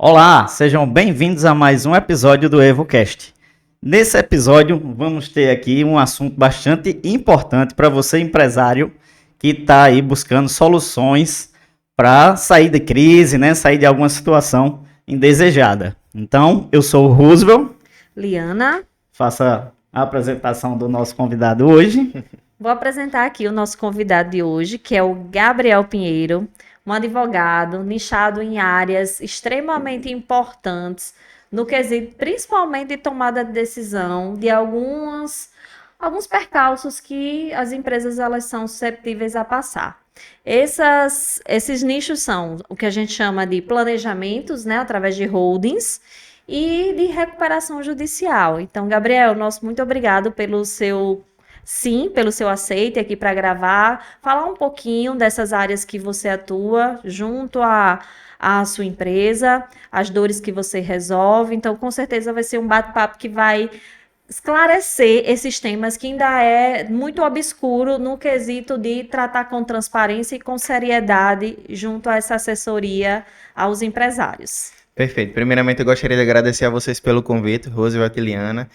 Olá, sejam bem-vindos a mais um episódio do EvoCast. Nesse episódio, vamos ter aqui um assunto bastante importante para você, empresário, que está aí buscando soluções para sair de crise, né? Sair de alguma situação indesejada. Então, eu sou o Roosevelt. Liana. Faça a apresentação do nosso convidado hoje. Vou apresentar aqui o nosso convidado de hoje, que é o Gabriel Pinheiro, um advogado nichado em áreas extremamente importantes, no quesito principalmente de tomada de decisão de alguns percalços que as empresas elas são susceptíveis a passar. Esses nichos são o que a gente chama de planejamentos, né, através de holdings, e de recuperação judicial. Então, Gabriel, nosso muito obrigado pelo seu aceite aqui para gravar, falar um pouquinho dessas áreas que você atua junto à sua empresa, as dores que você resolve. Então, com certeza vai ser um bate-papo que vai esclarecer esses temas que ainda é muito obscuro no quesito de tratar com transparência e com seriedade junto a essa assessoria aos empresários. Perfeito. Primeiramente, eu gostaria de agradecer a vocês pelo convite, Roosevelt e Liana.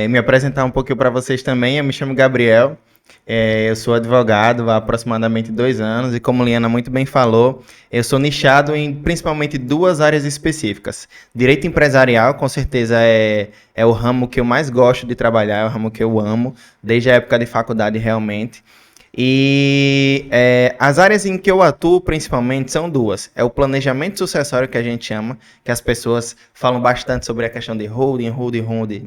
Me apresentar um pouquinho para vocês também. Eu me chamo Gabriel, eu sou advogado há aproximadamente 2 anos e, como Liana muito bem falou, eu sou nichado em principalmente 2 áreas específicas. Direito empresarial, com certeza, é o ramo que eu mais gosto de trabalhar, é o ramo que eu amo, desde a época de faculdade realmente. E as áreas em que eu atuo principalmente são 2. É o planejamento sucessório que a gente chama, que as pessoas falam bastante sobre a questão de holding,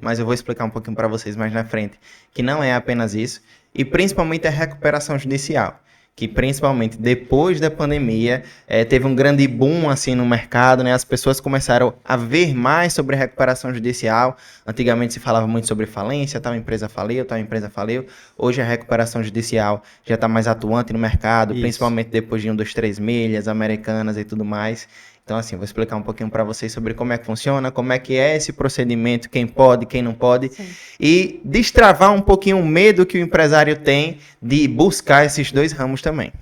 mas eu vou explicar um pouquinho para vocês mais na frente, que não é apenas isso. E principalmente a recuperação judicial, que principalmente depois da pandemia teve um grande boom assim no mercado, né? As pessoas começaram a ver mais sobre recuperação judicial. Antigamente se falava muito sobre falência, tal empresa faliu. Hoje a recuperação judicial já está mais atuante no mercado, principalmente depois de 1, 2, 3 milhas, Americanas e tudo mais. Então, assim, vou explicar um pouquinho para vocês sobre como é que funciona, como é que é esse procedimento, quem pode, quem não pode, sim, e destravar um pouquinho o medo que o empresário tem de buscar esses 2 ramos também.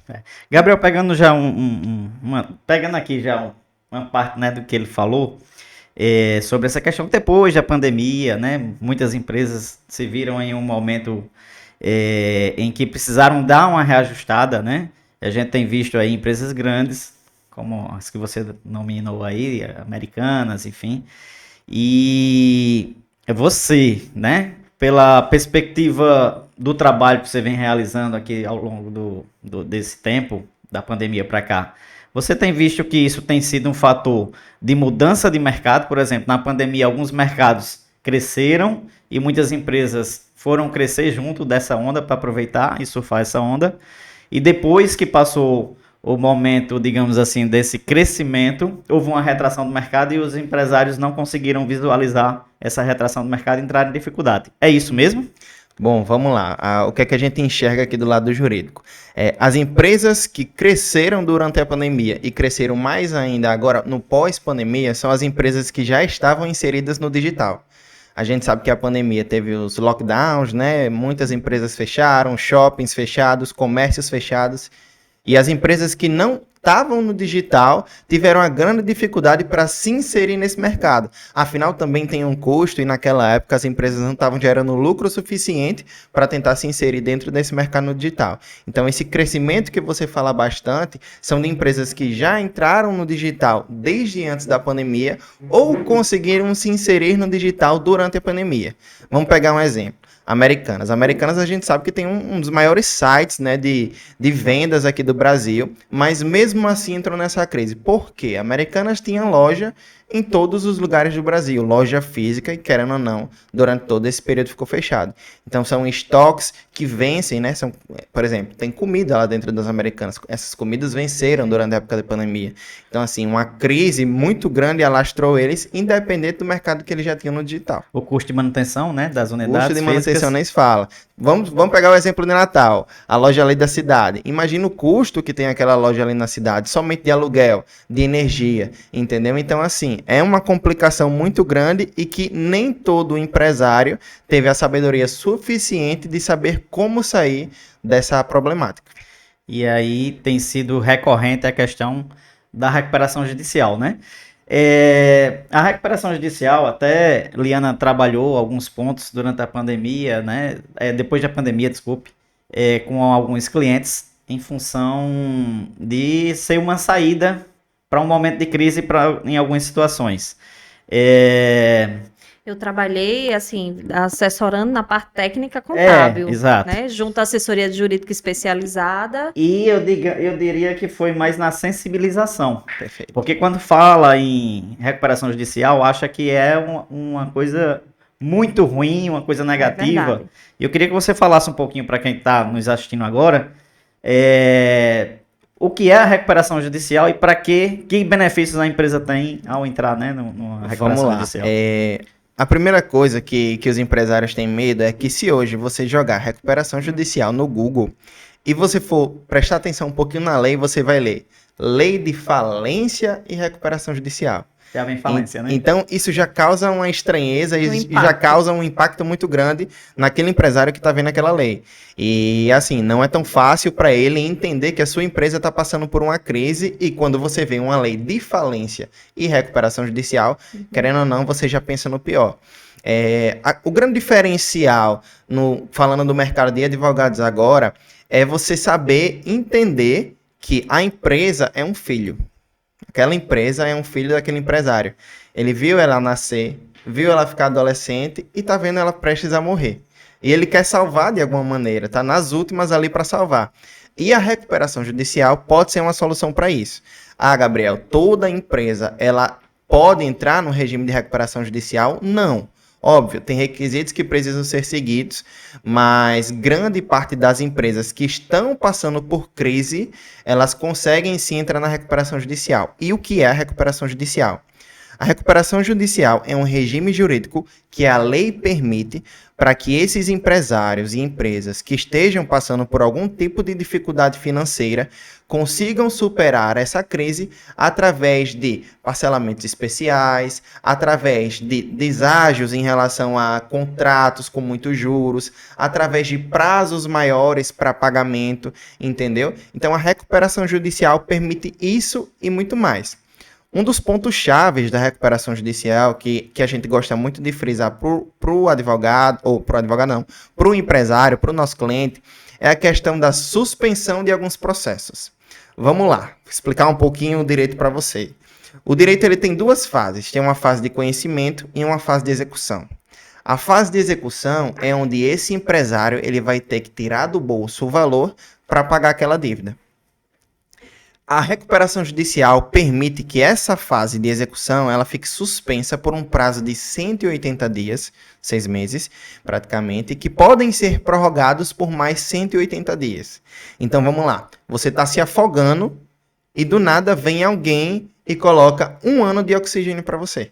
Gabriel, pegando já pegando aqui já uma parte, né, do que ele falou, sobre essa questão depois da pandemia, né, muitas empresas se viram em um momento em que precisaram dar uma reajustada, né? A gente tem visto aí empresas grandes, como as que você nominou aí, Americanas, enfim. E você, né, pela perspectiva do trabalho que você vem realizando aqui ao longo desse tempo, da pandemia para cá, você tem visto que isso tem sido um fator de mudança de mercado? Por exemplo, na pandemia, alguns mercados cresceram e muitas empresas foram crescer junto dessa onda para aproveitar e surfar essa onda. E depois que passou o momento, digamos assim, desse crescimento, houve uma retração do mercado e os empresários não conseguiram visualizar essa retração do mercado e entraram em dificuldade. É isso mesmo? Bom, vamos lá. O que é que a gente enxerga aqui do lado jurídico? As empresas que cresceram durante a pandemia e cresceram mais ainda agora no pós-pandemia são as empresas que já estavam inseridas no digital. A gente sabe que a pandemia teve os lockdowns, né? Muitas empresas fecharam, shoppings fechados, comércios fechados. E as empresas que não estavam no digital tiveram uma grande dificuldade para se inserir nesse mercado. Afinal, também tem um custo e naquela época as empresas não estavam gerando lucro suficiente para tentar se inserir dentro desse mercado no digital. Então, esse crescimento que você fala bastante são de empresas que já entraram no digital desde antes da pandemia ou conseguiram se inserir no digital durante a pandemia. Vamos pegar um exemplo. Americanas a gente sabe que tem um dos maiores sites, né, de vendas aqui do Brasil, mas mesmo assim entrou nessa crise. Por quê? Americanas tinha loja em todos os lugares do Brasil, loja física, e querendo ou não, durante todo esse período ficou fechado. Então são estoques que vencem, né? Por exemplo, tem comida lá dentro das Americanas, essas comidas venceram durante a época da pandemia. Então, assim, uma crise muito grande alastrou eles, independente do mercado que eles já tinham no digital. O custo de manutenção, né, das unidades físicas. O custo de manutenção físicas nem se fala. Vamos pegar o exemplo de Natal, a loja ali da cidade. Imagina o custo que tem aquela loja ali na cidade, somente de aluguel, de energia, entendeu? Então, assim, é uma complicação muito grande e que nem todo empresário teve a sabedoria suficiente de saber como sair dessa problemática. E aí tem sido recorrente a questão da recuperação judicial, né? A recuperação judicial, até Liana trabalhou alguns pontos durante a pandemia, né? Depois da pandemia, desculpe, com alguns clientes, em função de ser uma saída para um momento de crise em algumas situações. Eu trabalhei, assim, assessorando na parte técnica contábil, exato. né? Junto à assessoria jurídica especializada. E eu diria que foi mais na sensibilização. Perfeito. Porque quando fala em recuperação judicial, acha que é uma coisa muito ruim, uma coisa negativa. verdade. E eu queria que você falasse um pouquinho para quem está nos assistindo agora, o que é a recuperação judicial e para que benefícios a empresa tem ao entrar, né, numa recuperação judicial. A primeira coisa que os empresários têm medo é que se hoje você jogar recuperação judicial no Google e você for prestar atenção um pouquinho na lei, você vai ler Lei de Falência e Recuperação Judicial. Já vem falência, né? Então, isso já causa uma estranheza e já causa um impacto muito grande naquele empresário que está vendo aquela lei. E, assim, não é tão fácil para ele entender que a sua empresa está passando por uma crise e quando você vê uma lei de falência e recuperação judicial, querendo ou não, você já pensa no pior. O grande diferencial, falando do mercado de advogados agora, é você saber entender que a empresa é um filho. Aquela empresa é um filho daquele empresário. Ele viu ela nascer, viu ela ficar adolescente e tá vendo ela prestes a morrer. E ele quer salvar de alguma maneira, tá nas últimas ali para salvar. E a recuperação judicial pode ser uma solução para isso. Ah, Gabriel, toda empresa ela pode entrar no regime de recuperação judicial? Não. Óbvio, tem requisitos que precisam ser seguidos, mas grande parte das empresas que estão passando por crise, elas conseguem sim entrar na recuperação judicial. E o que é a recuperação judicial? A recuperação judicial é um regime jurídico que a lei permite para que esses empresários e empresas que estejam passando por algum tipo de dificuldade financeira consigam superar essa crise através de parcelamentos especiais, através de deságios em relação a contratos com muitos juros, através de prazos maiores para pagamento, entendeu? Então a recuperação judicial permite isso e muito mais. Um dos pontos chaves da recuperação judicial que a gente gosta muito de frisar para o advogado, ou para o advogado não, para o empresário, para o nosso cliente, é a questão da suspensão de alguns processos. Vamos lá, vou explicar um pouquinho o direito para você. O direito ele tem duas fases, tem uma fase de conhecimento e uma fase de execução. A fase de execução é onde esse empresário ele vai ter que tirar do bolso o valor para pagar aquela dívida. A recuperação judicial permite que essa fase de execução ela fique suspensa por um prazo de 180 dias, 6 meses praticamente, que podem ser prorrogados por mais 180 dias. Então vamos lá, você está se afogando e do nada vem alguém e coloca 1 ano de oxigênio para você.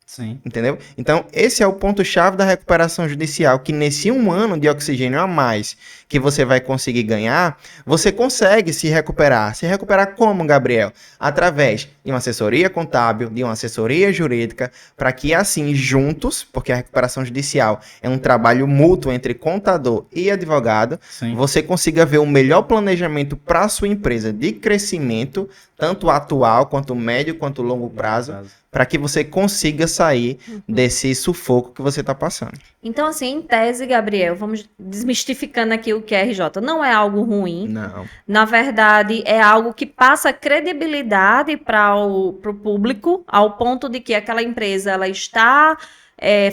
Sim. Entendeu? Então, esse é o ponto-chave da recuperação judicial, que nesse 1 ano de oxigênio a mais que você vai conseguir ganhar, você consegue se recuperar. Se recuperar como, Gabriel? Através de uma assessoria contábil, de uma assessoria jurídica, para que assim, juntos, porque a recuperação judicial é um trabalho mútuo entre contador e advogado, Sim. você consiga ver o melhor planejamento para a sua empresa de crescimento, tanto atual, quanto médio, quanto longo prazo, para que você consiga sair desse sufoco que você está passando. Então, assim, em tese, Gabriel, vamos desmistificando aqui o que é RJ. Não é algo ruim. Não. Na verdade, é algo que passa credibilidade para o público, ao ponto de que aquela empresa ela está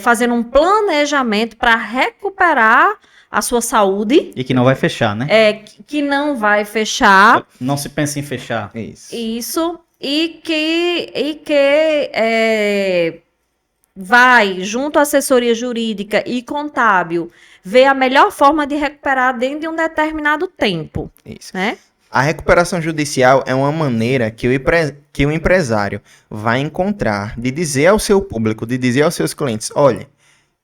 fazendo um planejamento para recuperar a sua saúde. E que não vai fechar, né? Que não vai fechar. Não se pensa em fechar. Isso. E que vai, junto à assessoria jurídica e contábil, ver a melhor forma de recuperar dentro de um determinado tempo. Isso. Né? A recuperação judicial é uma maneira que o empresário vai encontrar de dizer ao seu público, de dizer aos seus clientes, olha,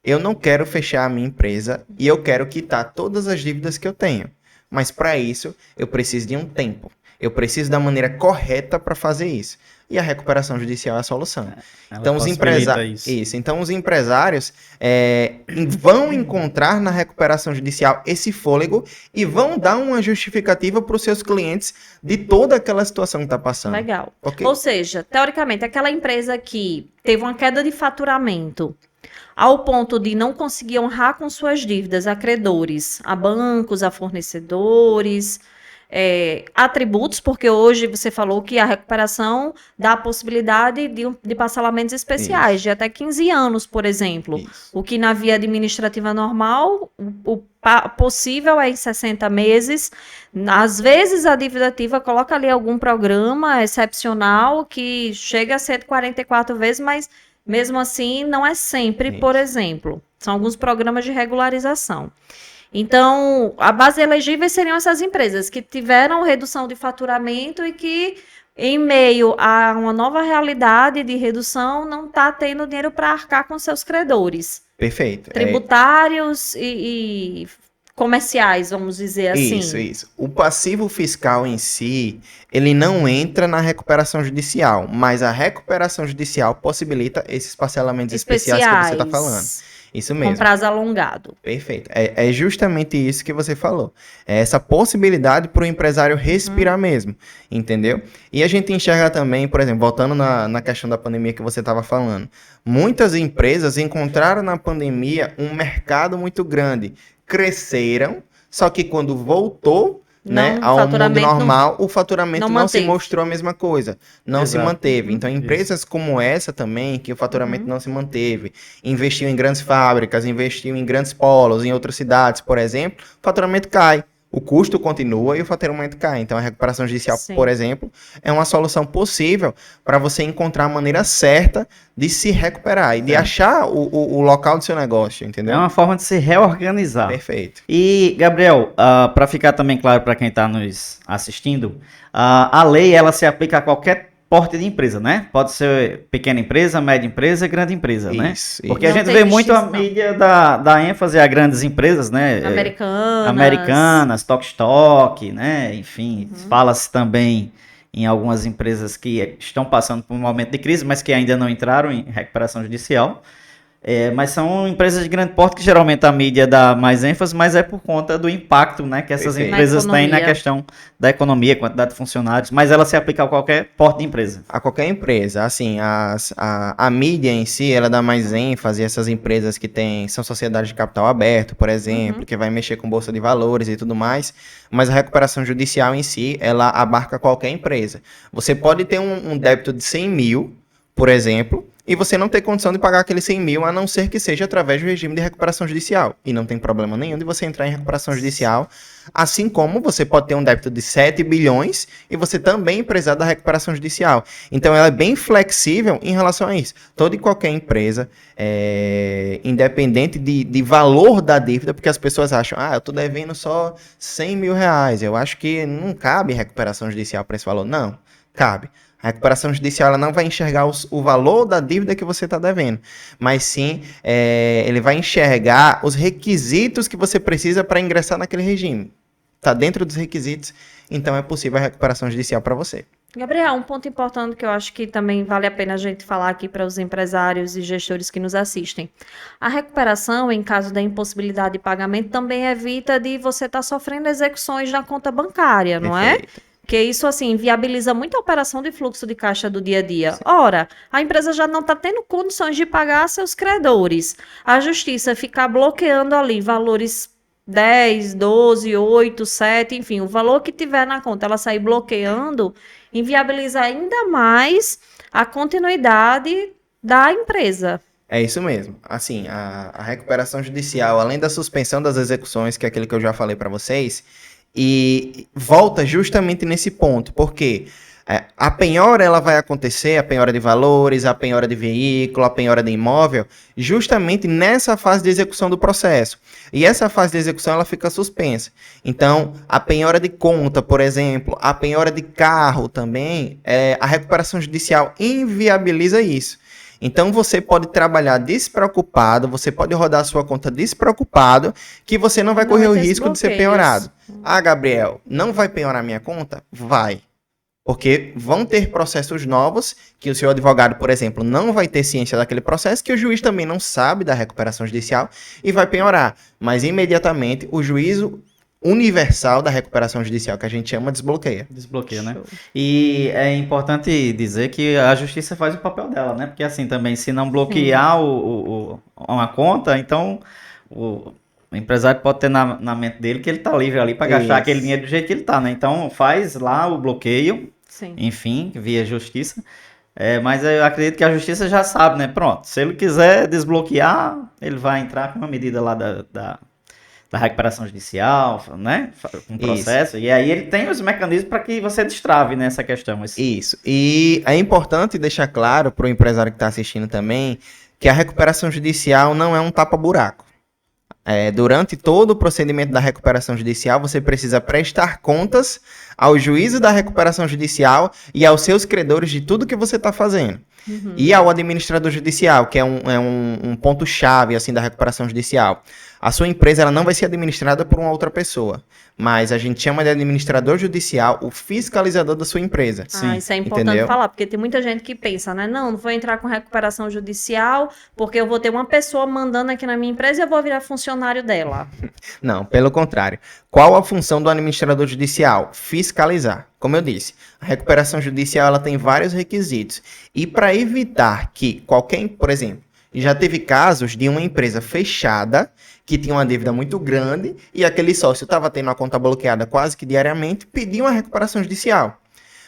eu não quero fechar a minha empresa e eu quero quitar todas as dívidas que eu tenho. Mas para isso, eu preciso de um tempo. Eu preciso da maneira correta para fazer isso. E a recuperação judicial é a solução. Ela Então, possibilita isso. Então, os empresários vão encontrar na recuperação judicial esse fôlego e vão dar uma justificativa para os seus clientes de toda aquela situação que está passando. Legal. Ok? Ou seja, teoricamente, aquela empresa que teve uma queda de faturamento ao ponto de não conseguir honrar com suas dívidas a credores, a bancos, a fornecedores, a tributos, porque hoje você falou que a recuperação dá a possibilidade de parcelamentos especiais, de até 15 anos, por exemplo. Isso. O que na via administrativa normal, o possível é em 60 meses. Às vezes a dívida ativa coloca ali algum programa excepcional que chega a 144 vezes, mas mesmo assim não é sempre, por exemplo. São alguns programas de regularização. Então, a base elegível seriam essas empresas que tiveram redução de faturamento e que, em meio a uma nova realidade de redução, não está tendo dinheiro para arcar com seus credores. Perfeito. Tributários e comerciais, vamos dizer assim. Isso. O passivo fiscal em si, ele não entra na recuperação judicial, mas a recuperação judicial possibilita esses parcelamentos especiais que você está falando. Isso mesmo. Com prazo alongado. Perfeito. É justamente isso que você falou. É essa possibilidade para o empresário respirar mesmo, entendeu? E a gente enxerga também, por exemplo, voltando na questão da pandemia que você estava falando, muitas empresas encontraram na pandemia um mercado muito grande, cresceram, só que quando voltou, né, ao mundo normal, o faturamento não se mostrou a mesma coisa, não se manteve. Então, empresas como essa também, que o faturamento não se manteve, investiu em grandes fábricas, investiu em grandes polos, em outras cidades, por exemplo, o faturamento cai. O custo continua e o faturamento cai. Então, a recuperação judicial, por exemplo, é uma solução possível para você encontrar a maneira certa de se recuperar e de achar o local do seu negócio, entendeu? É uma forma de se reorganizar. Perfeito. E, Gabriel, para ficar também claro para quem está nos assistindo, a lei ela se aplica a qualquer porte de empresa, né? Pode ser pequena empresa, média empresa, grande empresa, né? Porque a gente vê muito a mídia da ênfase a grandes empresas, né? Americanas, Tok, né? Enfim, fala-se também em algumas empresas que estão passando por um momento de crise, mas que ainda não entraram em recuperação judicial. Mas são empresas de grande porte que geralmente a mídia dá mais ênfase, mas é por conta do impacto, né, que essas empresas têm na questão da economia, quantidade de funcionários, mas ela se aplica a qualquer porte de empresa. A qualquer empresa. Assim, a mídia em si, ela dá mais ênfase a essas empresas que são sociedades de capital aberto, por exemplo, que vai mexer com bolsa de valores e tudo mais, mas a recuperação judicial em si, ela abarca qualquer empresa. Você pode ter um débito de 100 mil, por exemplo, e você não ter condição de pagar aqueles 100 mil, a não ser que seja através do regime de recuperação judicial. E não tem problema nenhum de você entrar em recuperação judicial, assim como você pode ter um débito de 7 bilhões e você também precisar da recuperação judicial. Então, ela é bem flexível em relação a isso. Toda e qualquer empresa, independente de valor da dívida, porque as pessoas acham, eu estou devendo só 100 mil reais, eu acho que não cabe recuperação judicial para esse valor. Não, cabe. A recuperação judicial ela não vai enxergar o valor da dívida que você está devendo, mas sim ele vai enxergar os requisitos que você precisa para ingressar naquele regime. Está dentro dos requisitos, então é possível a recuperação judicial para você. Gabriel, um ponto importante que eu acho que também vale a pena a gente falar aqui para os empresários e gestores que nos assistem. A recuperação, em caso da impossibilidade de pagamento, também evita de você estar sofrendo execuções na conta bancária, não é? Porque isso, assim, viabiliza muito a operação de fluxo de caixa do dia a dia. Sim. Ora, a empresa já não está tendo condições de pagar seus credores. A justiça ficar bloqueando ali valores 10, 12, 8, 7, enfim, o valor que tiver na conta, ela sair bloqueando, inviabiliza ainda mais a continuidade da empresa. É isso mesmo. Assim, a recuperação judicial, além da suspensão das execuções, que é aquilo que eu já falei para vocês, e volta justamente nesse ponto, porque a penhora ela vai acontecer, a penhora de valores, a penhora de veículo, a penhora de imóvel, justamente nessa fase de execução do processo. E essa fase de execução ela fica suspensa. Então, a penhora de conta, por exemplo, a penhora de carro também, a recuperação judicial inviabiliza isso. Então você pode trabalhar despreocupado, você pode rodar a sua conta despreocupado, que você não vai correr o risco de ser penhorado. Ah, Gabriel, não vai penhorar minha conta? Vai. Porque vão ter processos novos, que o seu advogado, por exemplo, não vai ter ciência daquele processo, que o juiz também não sabe da recuperação judicial e vai penhorar. Mas imediatamente o juízo universal da recuperação judicial, que a gente chama, desbloqueia. Desbloqueia, né? E é importante dizer que a justiça faz o papel dela, né? Porque assim também, se não bloquear uma conta, então o empresário pode ter na mente dele que ele tá livre ali para gastar aquele dinheiro do jeito que ele tá, né? Então faz lá o bloqueio, enfim, via justiça. Mas eu acredito que a justiça já sabe, né? Pronto, se ele quiser desbloquear, ele vai entrar com uma medida lá da recuperação judicial, né? Um processo. Isso. E aí ele tem os mecanismos para que você destrave nessa questão. Isso. E é importante deixar claro para o empresário que está assistindo também que a recuperação judicial não é um tapa-buraco. Durante todo o procedimento da recuperação judicial, você precisa prestar contas ao juízo da recuperação judicial e aos seus credores de tudo que você está fazendo. Uhum. E ao administrador judicial, que é um ponto-chave assim, da recuperação judicial. A sua empresa ela não vai ser administrada por uma outra pessoa, mas a gente chama de administrador judicial o fiscalizador da sua empresa. Sim, isso é importante falar, porque tem muita gente que pensa, né? Não vou entrar com recuperação judicial porque eu vou ter uma pessoa mandando aqui na minha empresa e eu vou virar funcionário dela. Não, pelo contrário. Qual a função do administrador judicial? Fiscalizar. Como eu disse, a recuperação judicial ela tem vários requisitos. E para evitar que qualquer, por exemplo, já teve casos de uma empresa fechada que tinha uma dívida muito grande e aquele sócio estava tendo a conta bloqueada quase que diariamente, pediu uma recuperação judicial.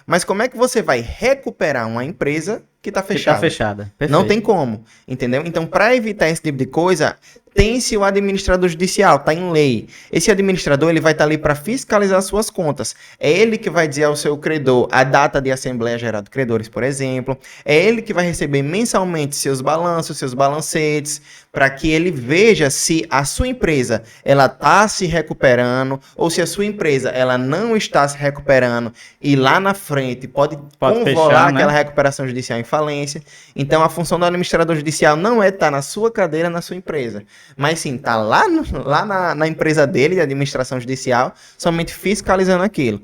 Mas como é que você vai recuperar uma empresa que está fechada? Que está fechada. Perfeito. Não tem como, entendeu? Então, para evitar esse tipo de coisa, tem-se o administrador judicial, está em lei. Esse administrador ele vai estar ali para fiscalizar suas contas. É ele que vai dizer ao seu credor a data de Assembleia Geral de Credores, por exemplo. É ele que vai receber mensalmente seus balanços, seus balancetes, para que ele veja se a sua empresa ela está se recuperando ou se a sua empresa ela não está se recuperando e lá na frente pode convolar fechar, aquela recuperação judicial em falência. Então, a função do administrador judicial não é estar na sua cadeira, na sua empresa, mas sim estar lá na empresa dele, de administração judicial, somente fiscalizando aquilo.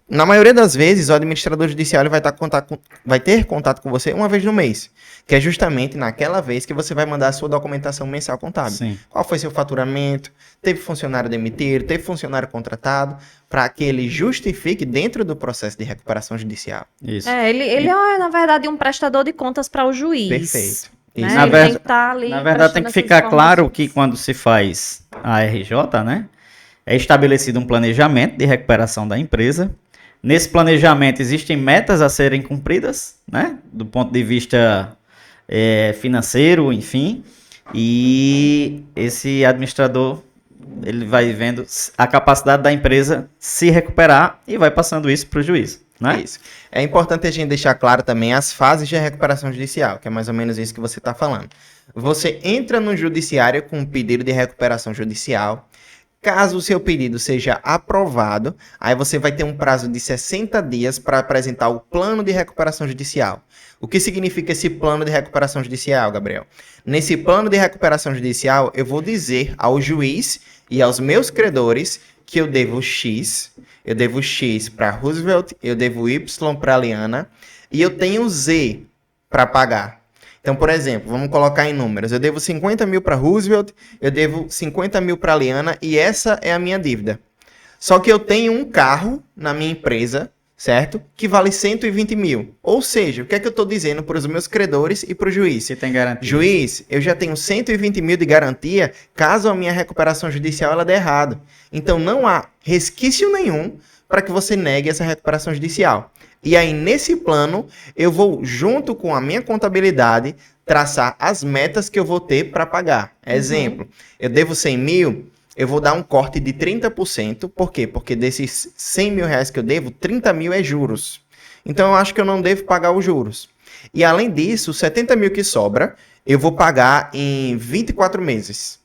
Na maioria das vezes, o administrador judicial ele vai ter contato com você uma vez no mês, que é justamente naquela vez que você vai mandar a sua documentação mensal contábil. Sim. Qual foi seu faturamento? Teve funcionário demitido? Teve funcionário contratado? Para que ele justifique dentro do processo de recuperação judicial. Isso. Ele é, na verdade, um prestador de contas para o juiz. Perfeito. Né? Na verdade, tem que ficar claro que quando se faz a RJ, né, é estabelecido um planejamento de recuperação da empresa. Nesse planejamento existem metas a serem cumpridas, né, do ponto de vista financeiro, enfim, e esse administrador ele vai vendo a capacidade da empresa se recuperar e vai passando isso para o juiz. Né? Isso. É importante a gente deixar claro também as fases de recuperação judicial, que é mais ou menos isso que você está falando. Você entra no judiciário com um pedido de recuperação judicial. Caso o seu pedido seja aprovado, aí você vai ter um prazo de 60 dias para apresentar o plano de recuperação judicial. O que significa esse plano de recuperação judicial, Gabriel? Nesse plano de recuperação judicial, eu vou dizer ao juiz e aos meus credores que eu devo X para Roosevelt, eu devo Y para Liana e eu tenho Z para pagar. Então, por exemplo, vamos colocar em números. Eu devo 50 mil para Roosevelt, eu devo 50 mil para Liana e essa é a minha dívida. Só que eu tenho um carro na minha empresa, certo? Que vale 120 mil. Ou seja, o que é que eu estou dizendo para os meus credores e para o juiz? Você tem garantia. Juiz, eu já tenho 120 mil de garantia caso a minha recuperação judicial ela der errado. Então, não há resquício nenhum para que você negue essa recuperação judicial. E aí, nesse plano, eu vou, junto com a minha contabilidade, traçar as metas que eu vou ter para pagar. Exemplo, eu devo 100 mil, eu vou dar um corte de 30%. Por quê? Porque desses 100 mil reais que eu devo, 30 mil é juros. Então, eu acho que eu não devo pagar os juros. E, além disso, 70 mil que sobra, eu vou pagar em 24 meses.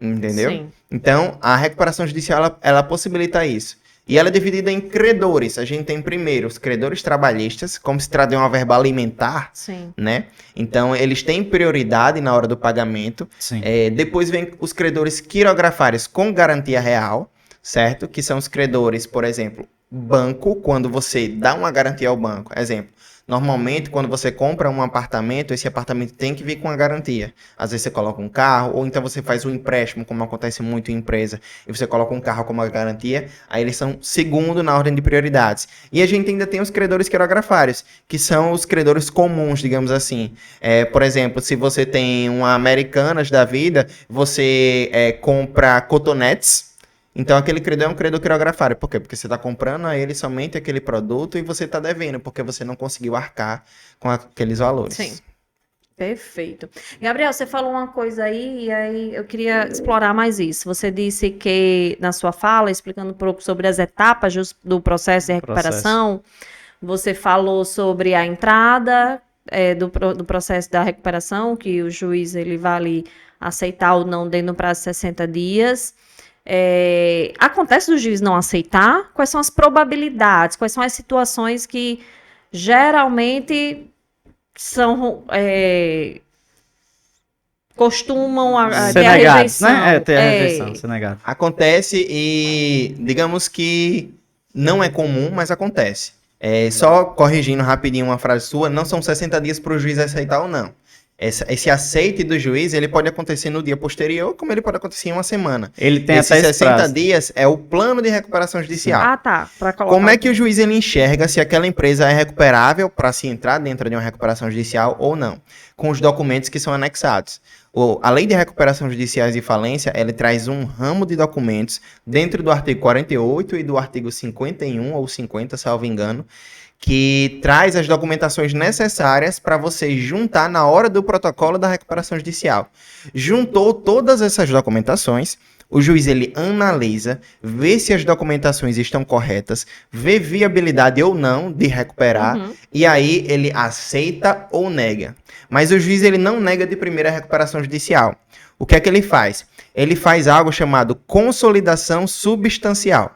Entendeu? Sim. Então, a recuperação judicial, ela possibilita isso. E ela é dividida em credores. A gente tem primeiro os credores trabalhistas, como se trata de uma verba alimentar, Sim. né? Então, eles têm prioridade na hora do pagamento. Sim. Depois vem os credores quirografários com garantia real, certo? Que são os credores, por exemplo, banco, quando você dá uma garantia ao banco. Exemplo, normalmente, quando você compra um apartamento, esse apartamento tem que vir com uma garantia. Às vezes você coloca um carro, ou então você faz um empréstimo, como acontece muito em empresa, e você coloca um carro como uma garantia, aí eles são segundo na ordem de prioridades. E a gente ainda tem os credores quirografários, que são os credores comuns, digamos assim. Por exemplo, se você tem uma Americanas da vida, você compra cotonetes. Então, aquele credor é um credor quirografário. Por quê? Porque você está comprando a ele somente aquele produto e você está devendo, porque você não conseguiu arcar com aqueles valores. Sim. Perfeito. Gabriel, você falou uma coisa aí, e aí eu queria explorar mais isso. Você disse que, na sua fala, explicando um pouco sobre as etapas do processo de recuperação, você falou sobre a entrada do processo da recuperação, que o juiz ele vai ali aceitar ou não dentro do prazo de 60 dias. Acontece do juiz não aceitar? Quais são as probabilidades? Quais são as situações que geralmente são costumam ter a negado, rejeição? né? Ter a rejeição, ser negado. Acontece e digamos que não é comum, mas acontece. Só corrigindo rapidinho uma frase sua, não são 60 dias para o juiz aceitar ou não. Esse aceite do juiz, ele pode acontecer no dia posterior, como ele pode acontecer em uma semana. Ele tem Esses até esse 60 prazo. dias é o plano de recuperação judicial. Ah, tá. Pra colocar Como é que o juiz ele enxerga se aquela empresa é recuperável para se entrar dentro de uma recuperação judicial ou não? Com os documentos que são anexados. A Lei de Recuperação Judiciais e Falência, ela traz um ramo de documentos dentro do artigo 48 e do artigo 51 ou 50, salvo engano, que traz as documentações necessárias para você juntar na hora do protocolo da recuperação judicial. Juntou todas essas documentações, o juiz ele analisa, vê se as documentações estão corretas, vê viabilidade ou não de recuperar, e aí ele aceita ou nega. Mas o juiz ele não nega de primeira a recuperação judicial. O que é que ele faz? Ele faz algo chamado consolidação substancial,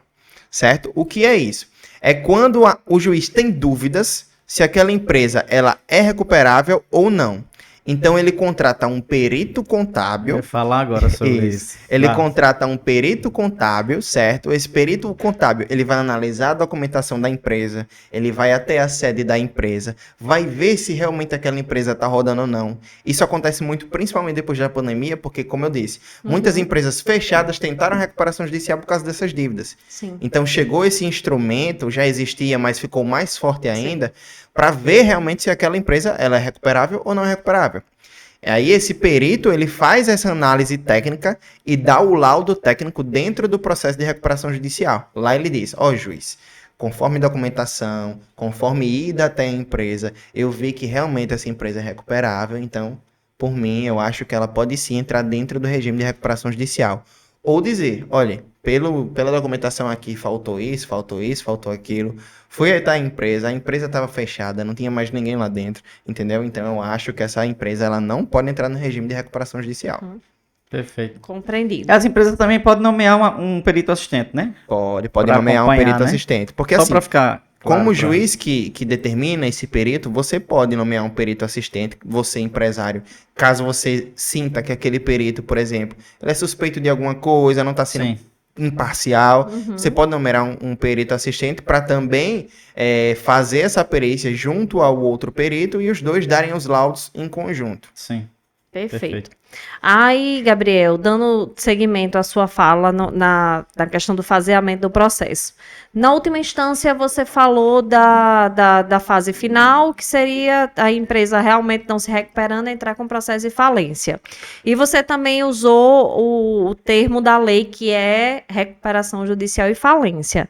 certo? O que é isso? É quando o juiz tem dúvidas se aquela empresa ela é recuperável ou não. Então, ele contrata um perito contábil. Eu vou falar agora sobre isso. Ele contrata um perito contábil, certo? Esse perito contábil, ele vai analisar a documentação da empresa, ele vai até a sede da empresa, vai ver se realmente aquela empresa está rodando ou não. Isso acontece muito, principalmente depois da pandemia, porque, como eu disse, muitas empresas fechadas tentaram recuperação judicial por causa dessas dívidas. Sim. Então, chegou esse instrumento, já existia, mas ficou mais forte ainda, para ver realmente se aquela empresa ela é recuperável ou não é recuperável. Aí esse perito ele faz essa análise técnica e dá o laudo técnico dentro do processo de recuperação judicial. Lá ele diz, juiz, conforme documentação, conforme ida até a empresa, eu vi que realmente essa empresa é recuperável, então, por mim, eu acho que ela pode sim entrar dentro do regime de recuperação judicial. Ou dizer, olha, pela documentação aqui faltou isso, faltou aquilo. Fui até a empresa estava fechada, não tinha mais ninguém lá dentro, entendeu? Então eu acho que essa empresa ela não pode entrar no regime de recuperação judicial. Perfeito. Compreendido. As empresas também podem nomear um perito assistente, né? Pode Pra nomear um acompanhar, perito né? assistente. Porque Só assim, para ficar claro, como juiz que determina esse perito, você pode nomear um perito assistente, você empresário, caso você sinta que aquele perito, por exemplo, ele é suspeito de alguma coisa, não está sendo Sim. imparcial, você pode nomear um perito assistente para também fazer essa perícia junto ao outro perito e os dois darem os laudos em conjunto. Sim. Perfeito. Aí, Gabriel, dando seguimento à sua fala na questão do faseamento do processo. Na última instância, você falou da fase final, que seria a empresa realmente não se recuperando e entrar com processo de falência. E você também usou o termo da lei, que é recuperação judicial e falência.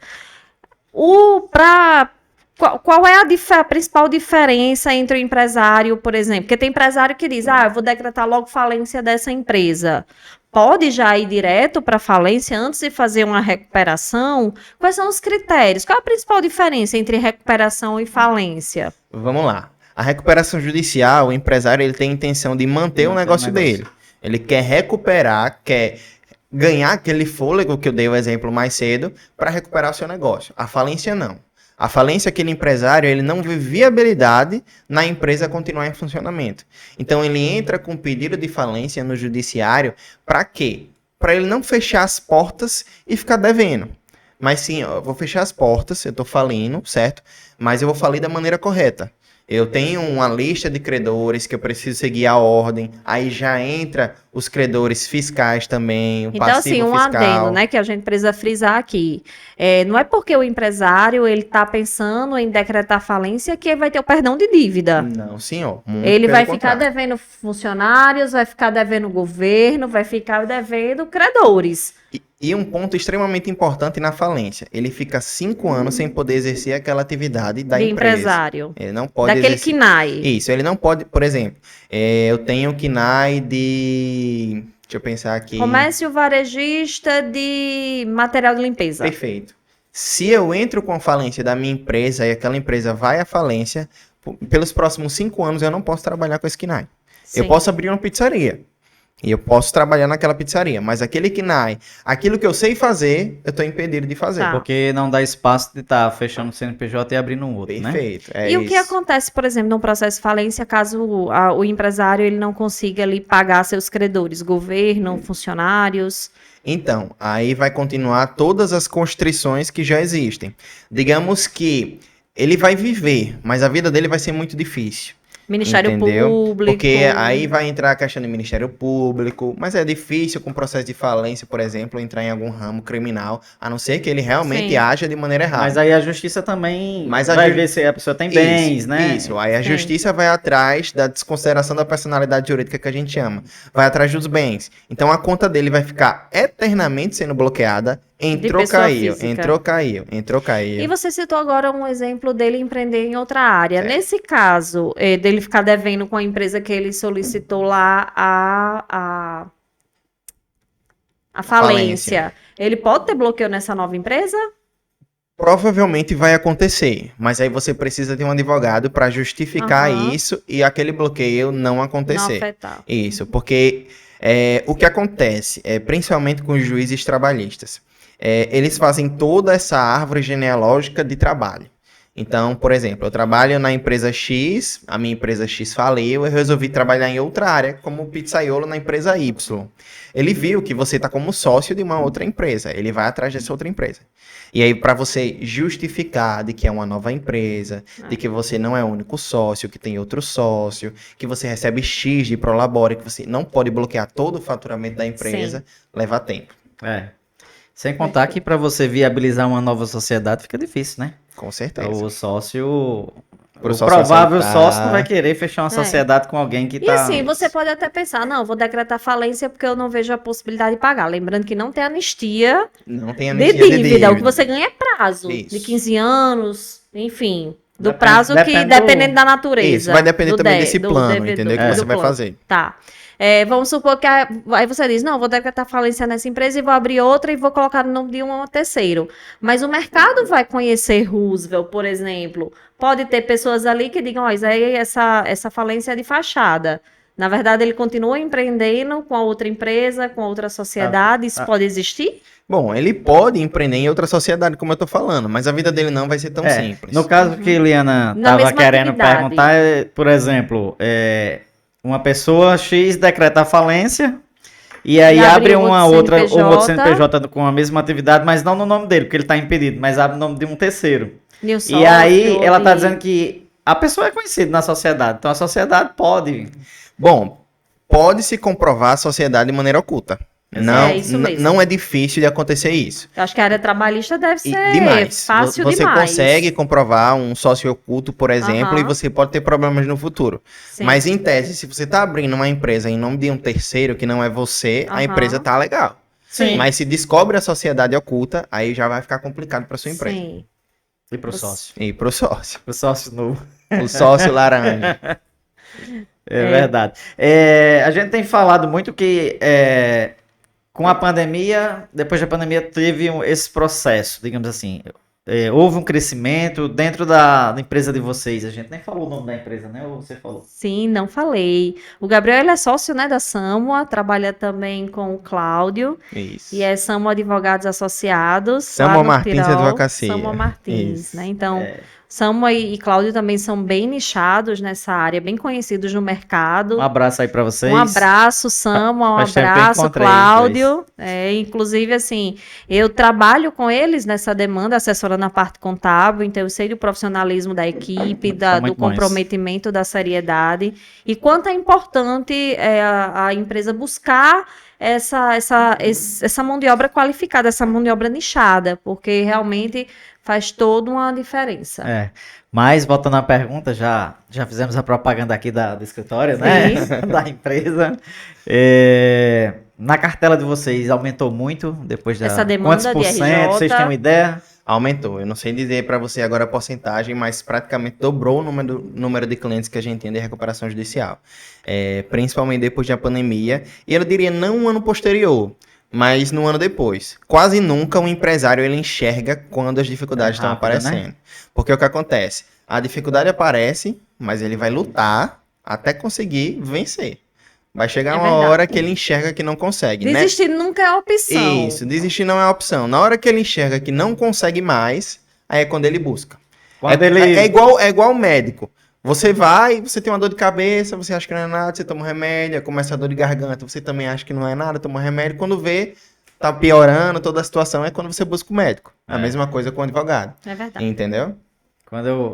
Qual é a principal diferença entre o empresário, por exemplo? Porque tem empresário que diz, eu vou decretar logo falência dessa empresa. Pode já ir direto para falência antes de fazer uma recuperação? Quais são os critérios? Qual é a principal diferença entre recuperação e falência? Vamos lá. A recuperação judicial, o empresário ele tem a intenção de manter o negócio dele. Ele quer recuperar, quer ganhar aquele fôlego que eu dei o exemplo mais cedo para recuperar o seu negócio. A falência não. A falência, aquele empresário, ele não vê viabilidade na empresa continuar em funcionamento. Então, ele entra com pedido de falência no judiciário para quê? Para ele não fechar as portas e ficar devendo. Mas sim, ó, eu vou fechar as portas, eu estou falindo, certo? Mas eu vou falir da maneira correta. Eu tenho uma lista de credores que eu preciso seguir a ordem, aí já entra os credores fiscais também, o Então, passivo assim, um fiscal. adendo, né, que a gente precisa frisar aqui. Não é porque o empresário, ele tá pensando em decretar falência que ele vai ter o perdão de dívida. Não, senhor. Muito Ele pelo vai ficar contrário. devendo funcionários, vai ficar devendo governo, vai ficar devendo credores. E um ponto extremamente importante na falência, ele fica 5 anos sem poder exercer aquela atividade da de empresa. empresário. Ele não pode Daquele exercer. KNAI. Isso, ele não pode, por exemplo, eu tenho KNAI de... Deixa eu pensar aqui. Comércio varejista de material de limpeza. Perfeito. Se eu entro com a falência da minha empresa e aquela empresa vai à falência, pelos próximos 5 anos eu não posso trabalhar com esse KNAI. Eu Sim. posso abrir uma pizzaria. E eu posso trabalhar naquela pizzaria. Mas aquele KNAI, aquilo que eu sei fazer, eu estou impedido de fazer. Tá. Porque não dá espaço de estar fechando o CNPJ e abrindo um outro, né? Perfeito. É E o que isso. acontece, por exemplo, num processo de falência, caso o empresário ele não consiga ali pagar seus credores, governo, funcionários? Então, aí vai continuar todas as constrições que já existem. Digamos que ele vai viver, mas a vida dele vai ser muito difícil. Ministério Entendeu? Público. Porque aí vai entrar a questão do Ministério Público, mas é difícil com processo de falência, por exemplo, entrar em algum ramo criminal, a não ser que ele realmente Sim. haja de maneira errada. Mas aí a justiça também Mas a vai ju- ver se a pessoa tem bens, Isso, né? Isso, aí a Sim. justiça vai atrás da desconsideração da personalidade jurídica que a gente chama. Vai atrás dos bens. Então a conta dele vai ficar eternamente sendo bloqueada. Entrou, pessoa caiu. física. Entrou, caiu. Entrou, E caiu. você citou agora um exemplo dele empreender em outra área. Certo. Nesse caso, dele ficar devendo com a empresa que ele solicitou lá a falência, ele pode ter bloqueio nessa nova empresa? Provavelmente vai acontecer, mas aí você precisa de um advogado para justificar Aham. isso e aquele bloqueio não Não acontecer. afetar. Isso, porque o que acontece, principalmente com os juízes trabalhistas, eles fazem toda essa árvore genealógica de trabalho. Então, por exemplo, eu trabalho na empresa X, a minha empresa X faliu, eu resolvi trabalhar em outra área, como pizzaiolo na empresa Y. Ele viu que você está como sócio de uma outra empresa, ele vai atrás dessa outra empresa. E aí, para você justificar de que é uma nova empresa, de que você não é o único sócio, que tem outro sócio, que você recebe X de prolabore, que você não pode bloquear todo o faturamento da empresa, leva tempo. É. Sem contar que para você viabilizar uma nova sociedade fica difícil, né? Com certeza. O sócio. Pro O sócio provável aceitar. sócio não vai querer fechar uma É. sociedade com alguém que E tá. assim, você pode até pensar, não, vou decretar falência porque eu não vejo a possibilidade de pagar. Lembrando que não tem anistia Não tem de anistia dívida. O que você ganha é prazo, Isso. de 15 anos, enfim. Do Depende- prazo que, depende do- dependendo da natureza. Isso, vai depender do também de- desse do plano, devedor- entendeu? Que do você vai plano. fazer. Tá. Vamos supor que aí você diz, não, vou decretar falência nessa empresa e vou abrir outra e vou colocar no nome de um terceiro. Mas o mercado vai conhecer Roosevelt, por exemplo. Pode ter pessoas ali que digam, ó, isso aí, essa falência é de fachada. Na verdade, ele continua empreendendo com a outra empresa, com outra sociedade. Isso pode existir? Bom, ele pode empreender em outra sociedade, como eu tô falando, mas a vida dele não vai ser tão simples. No caso que Eliana Na estava mesma querendo atividade. perguntar, por exemplo, uma pessoa X decreta a falência e aí E abre abre um uma outro outra, um outro CNPJ. CNPJ com a mesma atividade, mas não no nome dele, porque ele está impedido, mas abre o nome de um terceiro. De um E sócio, aí ela está de- dizendo que a pessoa é conhecida na sociedade, então a sociedade pode. Bom, pode se comprovar a sociedade de maneira oculta. Não, É isso mesmo. não é difícil de acontecer isso. Eu acho que a área trabalhista deve E ser demais. fácil Você demais. consegue comprovar um sócio oculto, por exemplo, Aham. e você pode ter problemas no futuro. Sim. Mas em tese, se você está abrindo uma empresa em nome de um terceiro que não é você, a Aham. empresa tá legal. Sim. Mas se descobre a sociedade oculta, aí já vai ficar complicado para sua empresa. Sim. E pro Você- sócio. E pro sócio. Pro sócio novo. O sócio laranja. É verdade. A gente tem falado muito que com a pandemia, depois da pandemia, teve esse processo, digamos assim. houve um crescimento dentro da empresa de vocês? A gente nem falou o nome da empresa, né? Ou você falou? Sim, não falei. O Gabriel, ele é sócio, né, da Samoa, trabalha também com o Cláudio, Isso. e é Samoa Advogados Associados, Samoa lá no Martins Tirol, Advocacia. Samoa Martins, Isso. né? Então, Samoa e Cláudio também são bem nichados nessa área, bem conhecidos no mercado. Um abraço aí pra vocês. Um abraço, Samuel, um Faz tempo que eu abraço, encontrei Cláudio. Inclusive, assim, eu trabalho com eles nessa demanda, assessora na parte contábil, então eu sei do profissionalismo da equipe, São muito do comprometimento, da seriedade, e quanto é importante a empresa buscar essa mão de obra qualificada, essa mão de obra nichada, porque realmente faz toda uma diferença. Mas, voltando à pergunta, já fizemos a propaganda aqui do escritório, né? Da empresa. Na cartela de vocês, aumentou muito depois da... Essa demanda Quantos de por cento? RJ? Vocês têm uma ideia? Aumentou. Eu não sei dizer para você agora a porcentagem, mas praticamente dobrou o número de clientes que a gente tem de recuperação judicial. Principalmente depois da pandemia. E eu diria não um ano posterior, mas no ano depois. Quase nunca um empresário ele enxerga quando as dificuldades estão aparecendo. Né? Porque o que acontece? A dificuldade aparece, mas ele vai lutar até conseguir vencer. Vai chegar uma hora que ele enxerga que não consegue. Desistir nunca é opção. Isso, desistir não é opção. Na hora que ele enxerga que não consegue mais, aí é quando ele busca. É igual o médico. Você vai, você tem uma dor de cabeça, você acha que não é nada, você toma um remédio, começa a dor de garganta, você também acha que não é nada, toma um remédio. Quando vê, tá piorando toda a situação, é quando você busca o médico. A mesma coisa com o advogado. É verdade. Entendeu?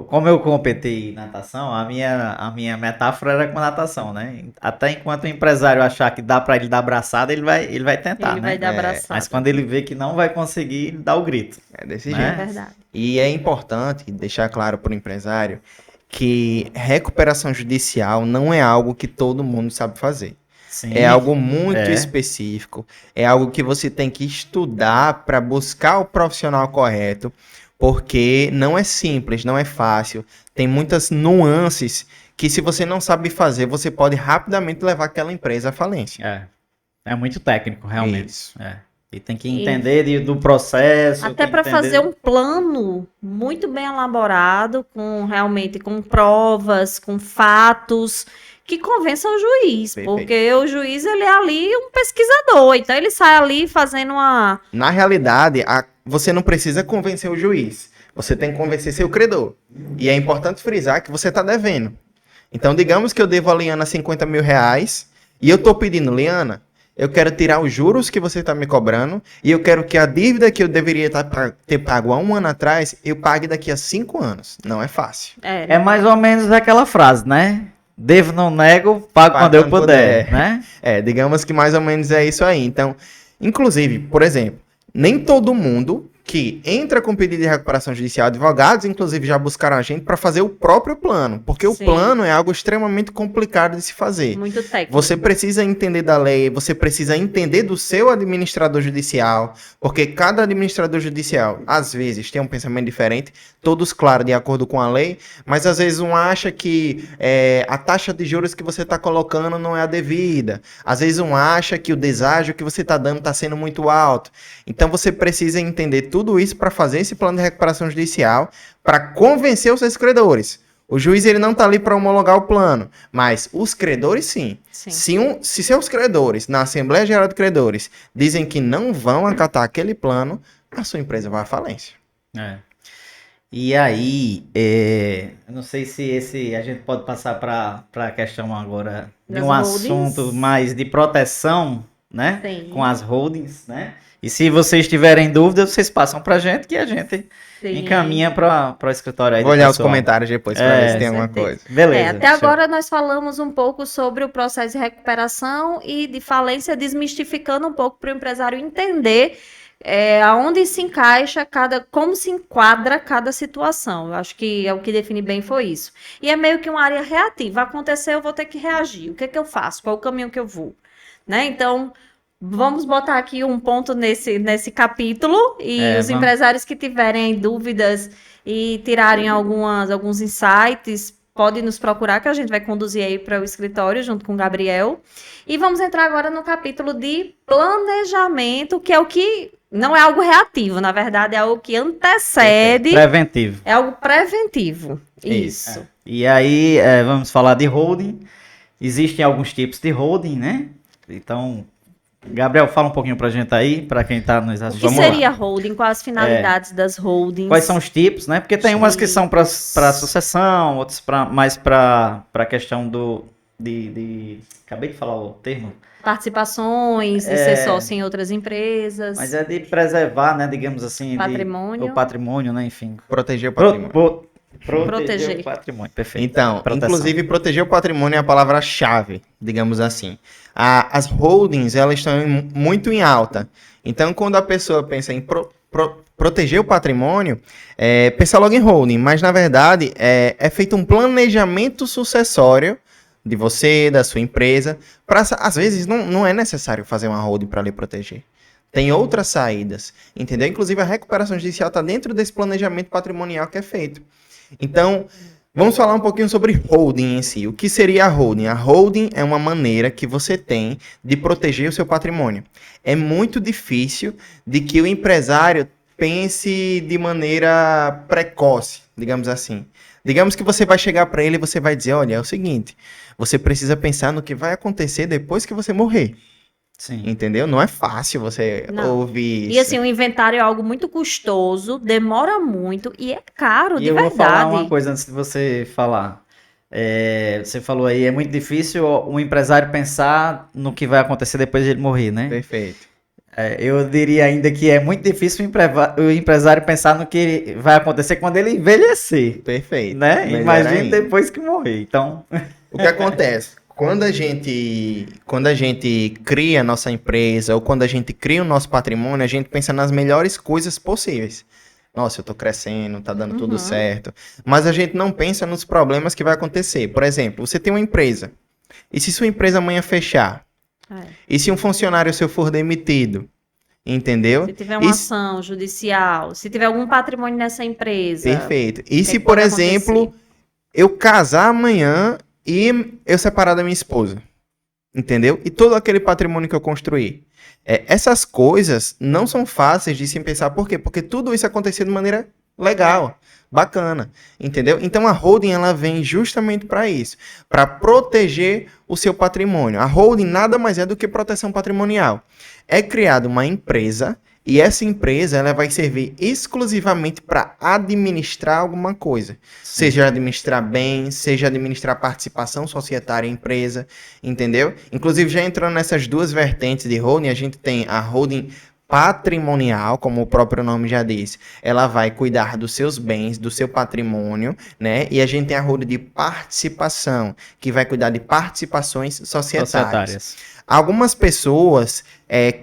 Como eu competi em natação, a minha metáfora era com natação, né? Até enquanto o empresário achar que dá para ele dar abraçada, ele vai tentar, ele né? vai dar abraçada. Mas quando ele vê que não vai conseguir, ele dá o grito. É desse né? jeito. É verdade. E é importante deixar claro para o empresário que recuperação judicial não é algo que todo mundo sabe fazer. Sim, é algo muito específico, é algo que você tem que estudar para buscar o profissional correto, porque não é simples, não é fácil, tem muitas nuances que se você não sabe fazer, você pode rapidamente levar aquela empresa à falência. É muito técnico, realmente. Isso. E tem que entender do processo. Até para fazer um plano muito bem elaborado, realmente com provas, com fatos, que convençam o juiz. Perfeito. Porque o juiz, ele é ali um pesquisador, então ele sai ali fazendo uma... Na realidade, você não precisa convencer o juiz, você tem que convencer seu credor. E é importante frisar que você está devendo. Então, digamos que eu devo a Liana 50 mil reais, e eu estou pedindo, Liana, eu quero tirar os juros que você está me cobrando e eu quero que a dívida que eu deveria ter pago há um ano atrás, eu pague daqui a 5 anos. Não é fácil. É mais ou menos aquela frase, né? Devo, não nego, pago quando eu puder, né? Digamos que mais ou menos é isso aí. Então, inclusive, por exemplo, nem todo mundo que entra com pedido de recuperação judicial, advogados, inclusive, já buscaram a gente para fazer o próprio plano, porque o plano é algo extremamente complicado de se fazer. Muito técnico. Você precisa entender da lei, você precisa entender do seu administrador judicial, porque cada administrador judicial, às vezes, tem um pensamento diferente, todos, claro, de acordo com a lei, mas às vezes um acha que a taxa de juros que você está colocando não é a devida, às vezes um acha que o deságio que você está dando está sendo muito alto. Então você precisa entender tudo isso para fazer esse plano de recuperação judicial, para convencer os seus credores. O juiz ele não está ali para homologar o plano, mas os credores sim. Se seus credores, na Assembleia Geral de Credores, dizem que não vão acatar aquele plano, a sua empresa vai à falência. E aí, eu não sei se a gente pode passar para a questão agora de um assunto mais de proteção, né? Sim. Com as holdings, né? E se vocês tiverem dúvidas, vocês passam pra gente que a gente encaminha para o escritório aí. Vou olhar os comentários depois para ver se tem alguma coisa. Beleza. Até agora nós falamos um pouco sobre o processo de recuperação e de falência, desmistificando um pouco para o empresário entender aonde se encaixa como se enquadra cada situação. Eu acho que é o que define bem foi isso. E é meio que uma área reativa. Aconteceu, eu vou ter que reagir. O que é que eu faço? Qual o caminho que eu vou? Né? Então, vamos botar aqui um ponto nesse capítulo e os empresários que tiverem dúvidas e tirarem alguns insights, podem nos procurar que a gente vai conduzir aí para o escritório junto com o Gabriel. E vamos entrar agora no capítulo de planejamento, que é o que Não é algo reativo, na verdade é algo que antecede, Preventivo. é algo preventivo. Isso. Isso. E aí, vamos falar de holding. Existem alguns tipos de holding, né? Então, Gabriel, fala um pouquinho pra gente aí, pra quem tá nos O assistindo. que seria holding? Quais as finalidades das holdings? Quais são os tipos, né? Porque tem umas que são para sucessão, outras mais para questão acabei de falar o termo. Participações, de ser sócio em outras empresas. Mas é de preservar, né? Digamos assim, Patrimônio. o patrimônio, né? Enfim. Proteger o patrimônio. Proteger o patrimônio, perfeito. Então, Proteção. inclusive, proteger o patrimônio é a palavra-chave, digamos assim. As holdings, elas estão muito em alta. Então, quando a pessoa pensa em proteger o patrimônio, pensa logo em holding. Mas, na verdade, é feito um planejamento sucessório de você, da sua empresa. Às vezes, não é necessário fazer uma holding para lhe proteger. Tem outras saídas, entendeu? Inclusive, a recuperação judicial está dentro desse planejamento patrimonial que é feito. Então, vamos falar um pouquinho sobre holding em si. O que seria a holding? A holding é uma maneira que você tem de proteger o seu patrimônio. É muito difícil de que o empresário pense de maneira precoce, digamos assim. Digamos que você vai chegar para ele e você vai dizer, olha, é o seguinte, você precisa pensar no que vai acontecer depois que você morrer. Sim. Entendeu? Não é fácil você ouvir isso. E assim, o inventário é algo muito custoso, demora muito e é caro, de eu verdade. vou falar uma coisa antes de você falar. Você falou aí, é muito difícil um empresário pensar no que vai acontecer depois de ele morrer, né? Perfeito. Eu diria ainda que é muito difícil o empresário pensar no que vai acontecer quando ele envelhecer. Perfeito. Né? Melhor Imagina ainda. depois que morrer. Então, O que acontece? Quando a gente cria a nossa empresa ou quando a gente cria o nosso patrimônio, a gente pensa nas melhores coisas possíveis. Nossa, eu tô crescendo, tá dando tudo certo. Mas a gente não pensa nos problemas que vai acontecer. Por exemplo, você tem uma empresa. E se sua empresa amanhã fechar? E se um funcionário seu for demitido? Entendeu? Se tiver uma ação judicial, se tiver algum patrimônio nessa empresa. Perfeito. E se, por exemplo, eu casar amanhã e eu separar da minha esposa? Entendeu? E todo aquele patrimônio que eu construí. Essas coisas não são fáceis de se pensar. Por quê? Porque tudo isso aconteceu de maneira legal, bacana, entendeu? Então a holding ela vem justamente para isso, para proteger o seu patrimônio. A holding nada mais é do que proteção patrimonial. É criada uma empresa e essa empresa ela vai servir exclusivamente para administrar alguma coisa. Sim. Seja administrar bens, seja administrar participação societária em empresa, entendeu? Inclusive já entrando nessas duas vertentes de holding, a gente tem a holding patrimonial, como o próprio nome já diz, ela vai cuidar dos seus bens, do seu patrimônio, né? E a gente tem a holding de participação, que vai cuidar de participações societárias. Algumas pessoas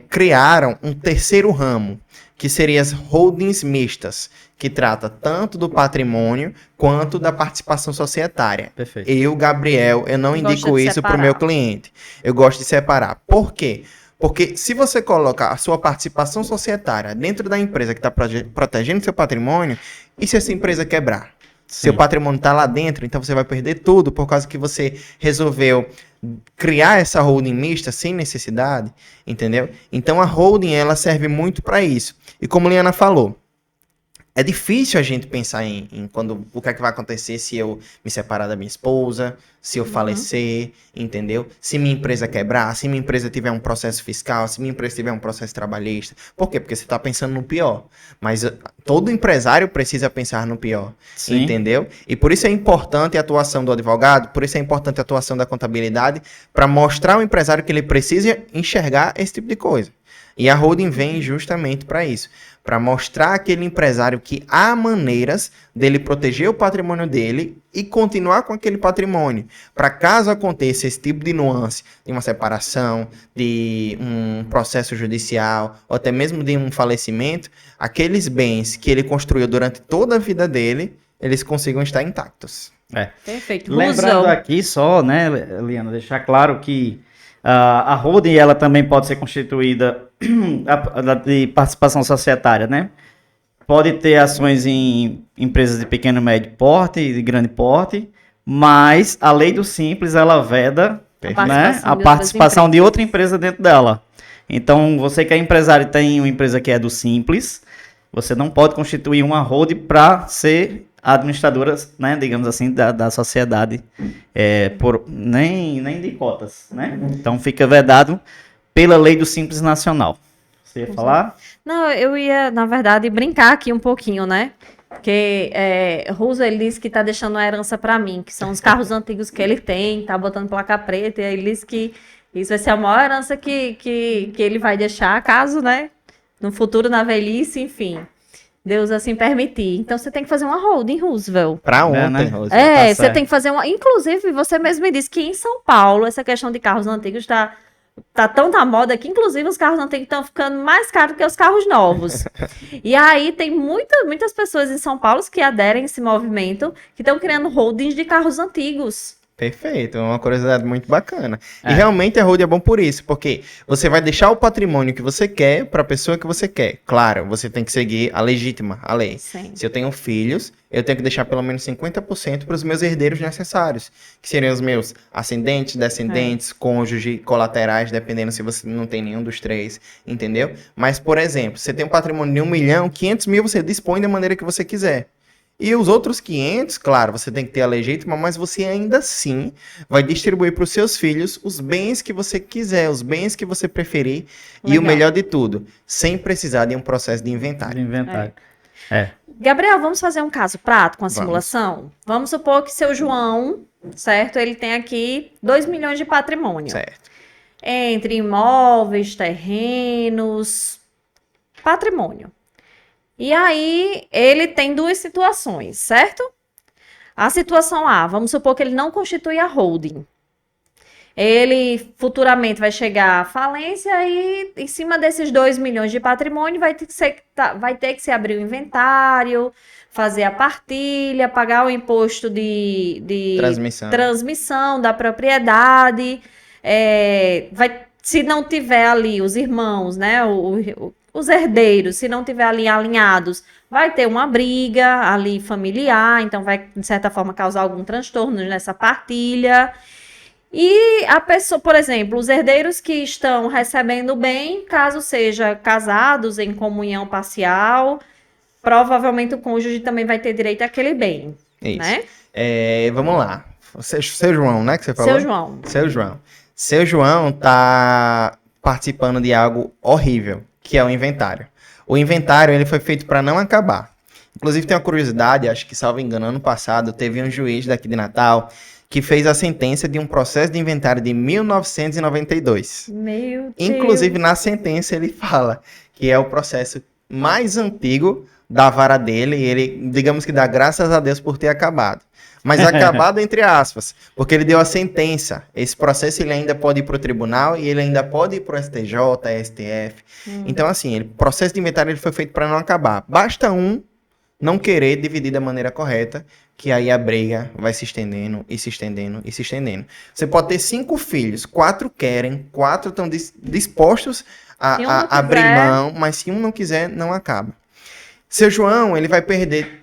criaram um terceiro ramo, que seria as holdings mistas, que trata tanto do patrimônio quanto da participação societária. Perfeito. Eu, Gabriel, eu não indico isso para o meu cliente. Eu gosto de separar. Por quê? Porque se você coloca a sua participação societária dentro da empresa que está protegendo seu patrimônio, e se essa empresa quebrar? Sim. Seu patrimônio está lá dentro, então você vai perder tudo por causa que você resolveu criar essa holding mista sem necessidade, entendeu? Então a holding ela serve muito para isso. E como a Liana falou, é difícil a gente pensar em quando, o que é que vai acontecer se eu me separar da minha esposa, se eu falecer, entendeu? Se minha empresa quebrar, se minha empresa tiver um processo fiscal, se minha empresa tiver um processo trabalhista. Por quê? Porque você está pensando no pior. Mas todo empresário precisa pensar no pior, Sim. entendeu? E por isso é importante a atuação do advogado, por isso é importante a atuação da contabilidade, para mostrar ao empresário que ele precisa enxergar esse tipo de coisa. E a holding vem justamente para isso, para mostrar àquele empresário que há maneiras dele proteger o patrimônio dele e continuar com aquele patrimônio, para caso aconteça esse tipo de nuance, de uma separação, de um processo judicial, ou até mesmo de um falecimento, aqueles bens que ele construiu durante toda a vida dele, eles consigam estar intactos. Perfeito. Lembrando aqui só, né, Liana, deixar claro que a holding ela também pode ser constituída de participação societária, né? Pode ter ações em empresas de pequeno e médio porte e de grande porte, mas a lei do simples ela veda a participação de outra empresa dentro dela. Então, você que é empresário e tem uma empresa que é do Simples, você não pode constituir uma holding para ser administradora, né, digamos assim, da sociedade, nem de cotas, né? Então, fica vedado pela lei do Simples Nacional. Você ia falar? Não, eu ia, na verdade, brincar aqui um pouquinho, né? Porque Russo, ele disse que tá deixando uma herança para mim, que são os carros antigos que ele tem, tá botando placa preta, e aí ele disse que isso vai ser a maior herança que ele vai deixar, caso, né? No futuro, na velhice, enfim. Deus assim permitir. Então você tem que fazer uma holding, Roosevelt. Pra ontem, né? Roosevelt. Tá Você certo. tem que fazer uma. Inclusive, você mesmo me disse que em São Paulo, essa questão de carros antigos tá tão na moda que, inclusive, os carros antigos estão ficando mais caros que os carros novos. E aí tem muitas pessoas em São Paulo que aderem a esse movimento, que estão criando holdings de carros antigos. Perfeito, é uma curiosidade muito bacana. E É. realmente a holding é bom por isso, porque você vai deixar o patrimônio que você quer para a pessoa que você quer. Claro, você tem que seguir a legítima, a lei. Sim. Se eu tenho filhos, eu tenho que deixar pelo menos 50% para os meus herdeiros necessários, que seriam os meus ascendentes, descendentes, cônjuge, colaterais, dependendo se você não tem nenhum dos três, entendeu? Mas, por exemplo, você tem um patrimônio de 1 milhão, 500 mil você dispõe da maneira que você quiser. E os outros 500, claro, você tem que ter a legítima, mas você ainda assim vai distribuir para os seus filhos os bens que você quiser, os bens que você preferir. E o Legal. melhor de tudo, sem precisar de um processo de De inventário. inventário. É. Gabriel, vamos fazer um caso prático com a Vamos. simulação? Vamos supor que seu João, certo? Ele tem aqui 2 milhões de patrimônio. Certo. Entre imóveis, terrenos, patrimônio. E aí, ele tem duas situações, certo? A situação A, vamos supor que ele não constitui a holding. Ele futuramente vai chegar à falência e, em cima desses 2 milhões de patrimônio, vai ter que se abrir o inventário, fazer a partilha, pagar o imposto de Transmissão. da propriedade. Se não tiver ali os irmãos, né, os herdeiros, se não tiver ali alinhados, vai ter uma briga ali familiar, então vai, de certa forma, causar algum transtorno nessa partilha. E a pessoa, por exemplo, os herdeiros que estão recebendo bem, caso sejam casados em comunhão parcial, provavelmente o cônjuge também vai ter direito àquele bem, Isso. né? Vamos lá. Seu João, né, que você falou? Seu João. Seu João. Seu João tá participando de algo horrível, que é o inventário. O inventário, ele foi feito para não acabar. Inclusive, tem uma curiosidade, acho que, salvo engano, ano passado, teve um juiz daqui de Natal que fez a sentença de um processo de inventário de 1992. Meu Deus. Inclusive, na sentença, ele fala que é o processo mais antigo da vara dele, e ele, digamos que dá graças a Deus por ter acabado. Mas acabado entre aspas, porque ele deu a sentença. Esse processo ele ainda pode ir para o tribunal e ele ainda pode ir para o STJ, STF. Então, assim, o processo de inventário ele foi feito para não acabar. Basta um não querer dividir da maneira correta, que aí a briga vai se estendendo e se estendendo e se estendendo. Você pode ter 5 filhos, 4 querem, 4 estão dispostos Se um não a abrir quiser. mão, mas se um não quiser, não acaba. Seu João, ele vai perder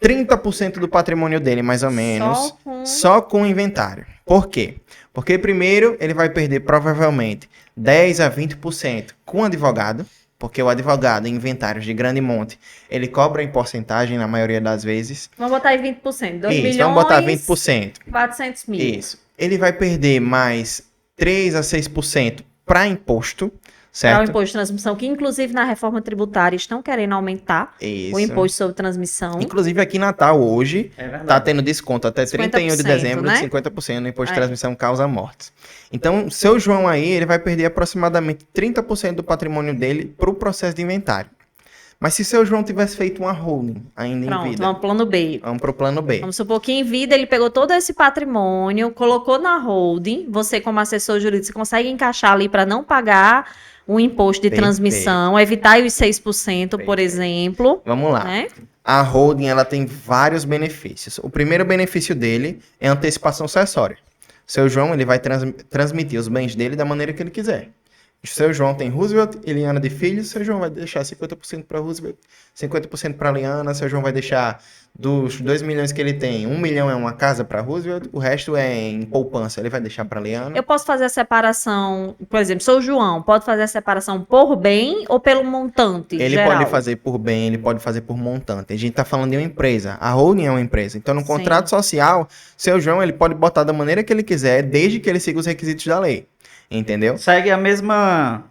30% do patrimônio dele, mais ou menos, só com o inventário. Por quê? Porque primeiro ele vai perder provavelmente 10 a 20% com o advogado, porque o advogado em inventários de grande monte, ele cobra em porcentagem na maioria das vezes. Vamos botar aí 20%. 2 Isso, milhões, vamos botar 20%. 400 mil. Isso. Ele vai perder mais 3 a 6% para imposto, Para o certo? imposto de transmissão, que inclusive na reforma tributária estão querendo aumentar Isso. o imposto sobre transmissão. Inclusive aqui em Natal hoje, É verdade. tá tendo desconto até 31 de 50%, dezembro né? de 50% no imposto É. de transmissão causa mortes. Então, seu João aí, ele vai perder aproximadamente 30% do patrimônio dele para o processo de inventário. Mas se seu João tivesse feito uma holding ainda em Pronto, vida, vamos pro plano B. vamos pro plano B. Vamos supor que em vida ele pegou todo esse patrimônio, colocou na holding. Você, como assessor jurídico, você consegue encaixar ali para não pagar o imposto de Perfeito. transmissão, evitar os 6%, por Perfeito. exemplo. Vamos lá. Né? A holding, ela tem vários benefícios. O primeiro benefício dele é a antecipação sucessória. Seu João, ele vai transmitir os bens dele da maneira que ele quiser. seu João tem Roosevelt e Liana de filhos, seu João vai deixar 50% para Roosevelt, 50% para Liana, seu João vai deixar dos 2 milhões que ele tem, 1 milhão é uma casa para Roosevelt, o resto é em poupança, ele vai deixar para Liana. Eu posso fazer a separação, por exemplo, sou o João, pode fazer a separação por bem ou pelo montante Ele geral? pode fazer por bem, ele pode fazer por montante. A gente está falando de uma empresa, a holding é uma empresa. Então, no Sim. contrato social, seu João ele pode botar da maneira que ele quiser, desde que ele siga os requisitos da lei. Entendeu? Segue a mesma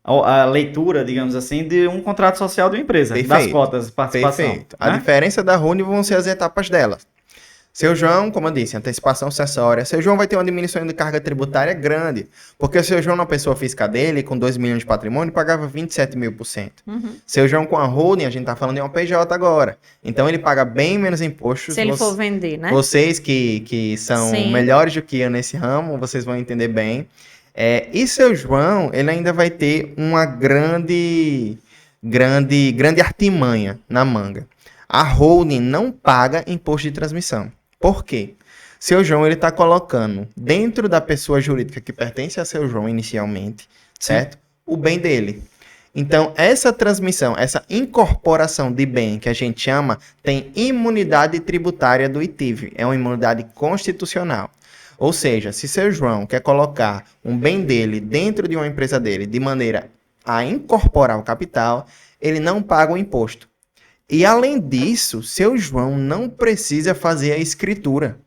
a leitura, digamos assim, de um contrato social de uma empresa, das Perfeito. cotas de participação. Perfeito. A Né? diferença da holding vão ser as etapas dela. Seu João, como eu disse, antecipação sucessória. Seu João vai ter uma diminuição de carga tributária grande, porque o seu João, na pessoa física dele, com 2 milhões de patrimônio, pagava 27.000%. Seu João com a holding, a gente tá falando de uma PJ agora. Então ele paga bem menos impostos. Se ele for vender, né? Vocês que são Sim. melhores do que eu nesse ramo, vocês vão entender bem. E seu João, ele ainda vai ter uma grande artimanha na manga. A holding não paga imposto de transmissão. Por quê? Seu João, ele está colocando dentro da pessoa jurídica que pertence a seu João inicialmente, certo? O bem dele. Então, essa transmissão, essa incorporação de bem que a gente chama, tem imunidade tributária do ITIV. É uma imunidade constitucional. Ou seja, se seu João quer colocar um bem dele dentro de uma empresa dele de maneira a incorporar o capital, ele não paga o imposto. E além disso, seu João não precisa fazer a escritura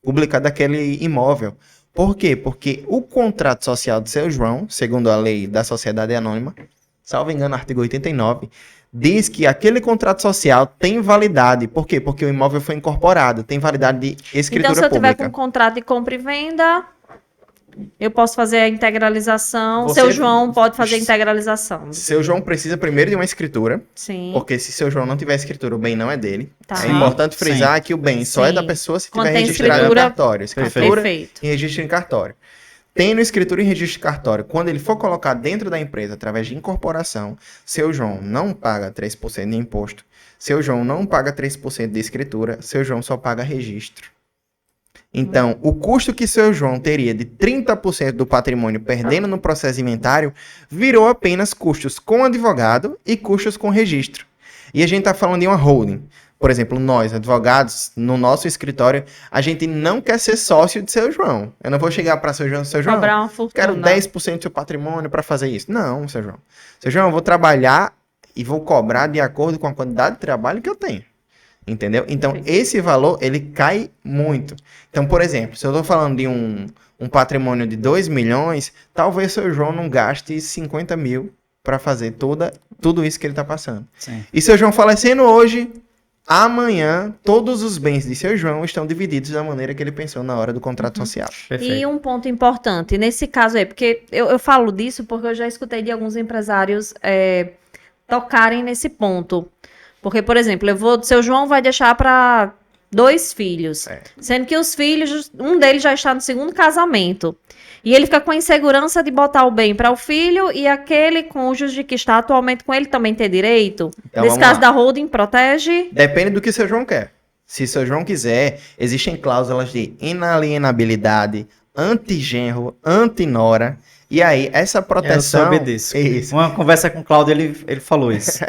pública daquele imóvel. Por quê? Porque o contrato social de seu João, segundo a lei da sociedade anônima, salvo engano, artigo 89, diz que aquele contrato social tem validade. Por quê? Porque o imóvel foi incorporado, tem validade de escritura Então, se eu tiver pública. com um contrato de compra e venda, eu posso fazer a integralização. Você- Seu João pode fazer a integralização. Seu João precisa primeiro de uma escritura, Sim. porque se seu João não tiver escritura, o bem não é dele. Tá. É Sim. importante frisar Sim. que o bem só é Sim. da pessoa se Quando tiver tem registrado escritura- no cartório. Escritura Perfeito. e registro em cartório. Tendo escritura e registro de cartório, quando ele for colocar dentro da empresa através de incorporação, seu João não paga 3% de imposto, seu João não paga 3% de escritura, seu João só paga registro. Então, o custo que seu João teria de 30% do patrimônio perdendo no processo inventário virou apenas custos com advogado e custos com registro. E a gente está falando de uma holding. Por exemplo, nós, advogados, no nosso escritório, a gente não quer ser sócio de seu João. Eu não vou chegar para seu João, Cobrar uma fortuna. quero 10% do seu patrimônio para fazer isso. Não, seu João. Seu João, eu vou trabalhar e vou cobrar de acordo com a quantidade de trabalho que eu tenho. Entendeu? Então, esse valor, ele cai muito. Então, por exemplo, se eu estou falando de um patrimônio de 2 milhões, talvez seu João não gaste 50 mil para fazer tudo isso que ele está passando. Sim. E seu João falecendo hoje, amanhã, todos os bens de seu João estão divididos da maneira que ele pensou na hora do contrato social. Perfeito. E um ponto importante, nesse caso aí, porque eu falo disso porque eu já escutei de alguns empresários tocarem nesse ponto. Porque, por exemplo, seu João vai deixar para 2 filhos, sendo que os filhos, um deles já está no segundo casamento. E ele fica com a insegurança de botar o bem para o filho e aquele cônjuge que está atualmente com ele também ter direito. Então, Nesse vamos caso lá. da holding, protege? Depende do que seu João quer. Se seu João quiser, existem cláusulas de inalienabilidade, antigenro, antinora. E aí, essa proteção... Eu soube disso. Isso. Uma conversa com o Cláudio, ele falou isso.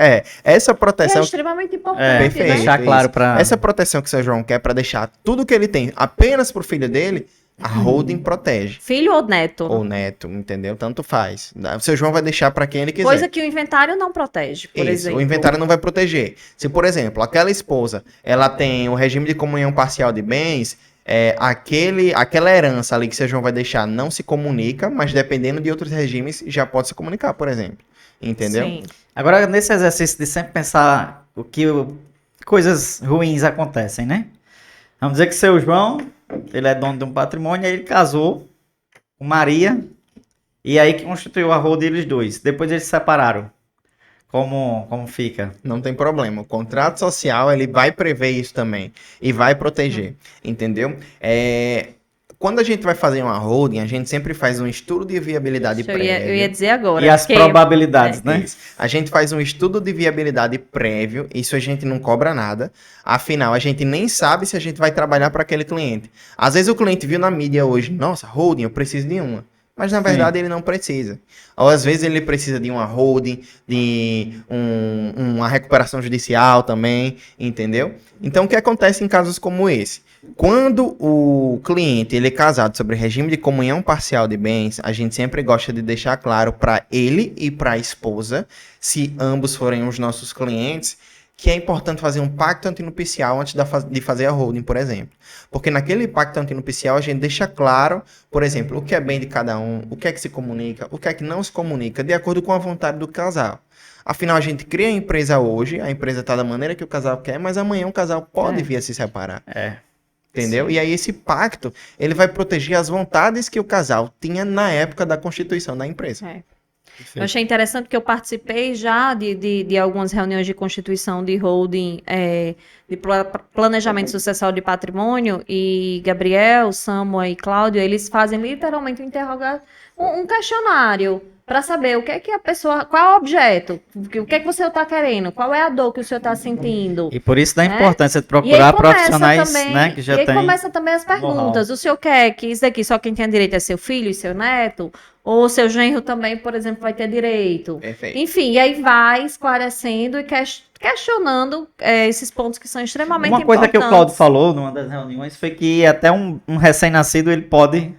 Essa É proteção... extremamente importante, Perfeito. né? Deixar claro para... Essa proteção que seu João quer para deixar tudo que ele tem apenas pro filho dele, a holding protege. Filho ou neto? Ou neto, entendeu? Tanto faz. O seu João vai deixar para quem ele quiser. Coisa que o inventário não protege, por Isso, exemplo. o inventário não vai proteger. Se, por exemplo, aquela esposa, ela tem o regime de comunhão parcial de bens, aquela herança ali que seu João vai deixar não se comunica, mas dependendo de outros regimes, já pode se comunicar, por exemplo. Entendeu? Sim. Agora, nesse exercício de sempre pensar coisas ruins acontecem, né? Vamos dizer que seu João, ele é dono de um patrimônio, aí ele casou com Maria, e aí que constituiu a holding deles dois. Depois eles se separaram. Como fica? Não tem problema. O contrato social, ele vai prever isso também. E vai proteger. Entendeu? Quando a gente vai fazer uma holding, a gente sempre faz um estudo de viabilidade prévia. Eu ia dizer agora. E as porque- probabilidades, né? Isso. A gente faz um estudo de viabilidade prévio, isso a gente não cobra nada. Afinal, a gente nem sabe se a gente vai trabalhar para aquele cliente. Às vezes o cliente viu na mídia hoje, nossa, holding, eu preciso de uma. mas na verdade ele não precisa. Ou às vezes ele precisa de uma holding, de uma recuperação judicial também, entendeu? Então o que acontece em casos como esse? Quando o cliente ele é casado sobre regime de comunhão parcial de bens, a gente sempre gosta de deixar claro para ele e para a esposa, se ambos forem os nossos clientes, que é importante fazer um pacto antinupcial antes de fazer a holding, por exemplo. Porque naquele pacto antinupcial a gente deixa claro, por exemplo, o que é bem de cada um, o que é que se comunica, o que é que não se comunica, de acordo com a vontade do casal. Afinal, a gente cria a empresa hoje, a empresa está da maneira que o casal quer, mas amanhã o casal pode vir a se separar. Entendeu? Sim. E aí esse pacto, ele vai proteger as vontades que o casal tinha na época da constituição da empresa. Eu achei interessante que eu participei já de algumas reuniões de constituição de holding, de planejamento sucessório de patrimônio, e Gabriel, Samuel e Cláudio, eles fazem literalmente um questionário para saber o que é que a pessoa, qual é o objeto, o que é que você está querendo, qual é a dor que o senhor está sentindo. E por isso da importância de procurar profissionais, também, né, que já tem. E aí começa também as perguntas. O senhor quer que isso daqui só quem tem direito é seu filho e seu neto? Ou seu genro também, por exemplo, vai ter direito? Perfeito. Enfim, e aí vai esclarecendo e questionando esses pontos que são extremamente importantes. Uma coisa que o Cláudio falou numa das reuniões foi que até um recém-nascido ele pode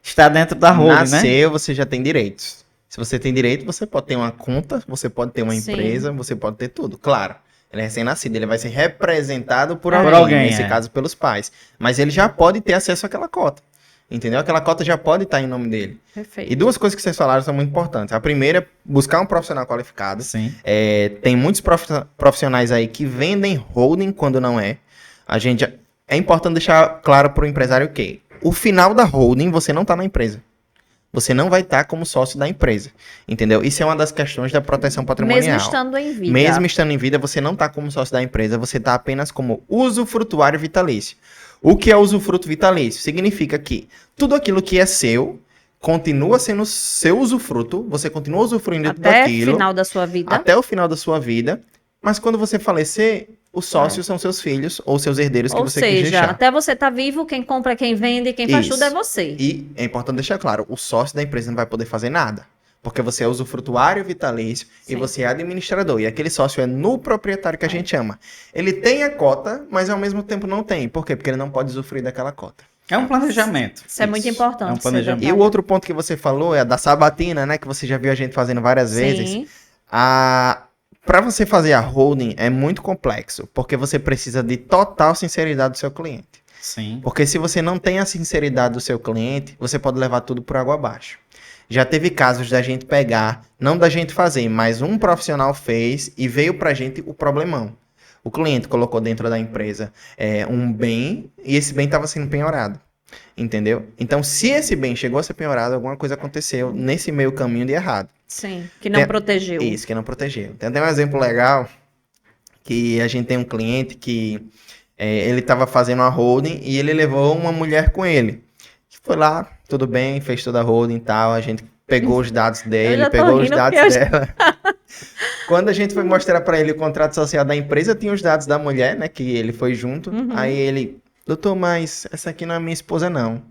estar dentro da holding, né? Nasceu, você já tem direitos. Se você tem direito, você pode ter uma conta, você pode ter uma empresa, você pode ter tudo. Claro, ele é recém-nascido, ele vai ser representado por alguém, nesse caso pelos pais. Mas ele já pode ter acesso àquela cota. Entendeu? Aquela cota já pode estar em nome dele. Perfeito. E duas coisas que vocês falaram são muito importantes. A primeira é buscar um profissional qualificado. Sim. Tem muitos profissionais aí que vendem holding quando não é. É importante deixar claro para o empresário que o final da holding você não está na empresa. Você não vai estar como sócio da empresa, entendeu? Isso é uma das questões da proteção patrimonial. Mesmo estando em vida. Mesmo estando em vida, você não está como sócio da empresa, você está apenas como usufrutuário vitalício. O que é usufruto vitalício? Significa que tudo aquilo que é seu continua sendo seu usufruto, você continua usufruindo daquilo. Até o final da sua vida. Até o final da sua vida, mas quando você falecer, os sócios são seus filhos ou seus herdeiros que você quis deixar. Ou seja, até você tá vivo, quem compra, quem vende, quem faz tudo é você. E é importante deixar claro, o sócio da empresa não vai poder fazer nada. Porque você é usufrutuário vitalício e você é administrador. E aquele sócio é no proprietário que a gente chama. Ele tem a cota, mas ao mesmo tempo não tem. Por quê? Porque ele não pode usufruir daquela cota. É um planejamento. Isso é muito importante. É um planejamento. E o outro ponto que você falou é a da sabatina, né? Que você já viu a gente fazendo várias vezes. Para você fazer a holding é muito complexo. Porque você precisa de total sinceridade do seu cliente. Sim. Porque se você não tem a sinceridade do seu cliente, você pode levar tudo por água abaixo. Já teve casos da gente pegar, não da gente fazer, mas um profissional fez e veio pra gente o problemão. O cliente colocou dentro da empresa um bem e esse bem estava sendo penhorado. Entendeu? Então, se esse bem chegou a ser penhorado, alguma coisa aconteceu nesse meio caminho de errado. Sim, que não protegeu. Isso, que não protegeu. Tem até um exemplo legal, que a gente tem um cliente que ele estava fazendo uma holding e ele levou uma mulher com ele. Foi lá, tudo bem, fez toda a holding e tal, a gente pegou os dados dele, pegou os dados dela. Quando a gente foi mostrar para ele o contrato social da empresa, tinha os dados da mulher, né, que ele foi junto. Aí ele, doutor, mas essa aqui não é minha esposa, não.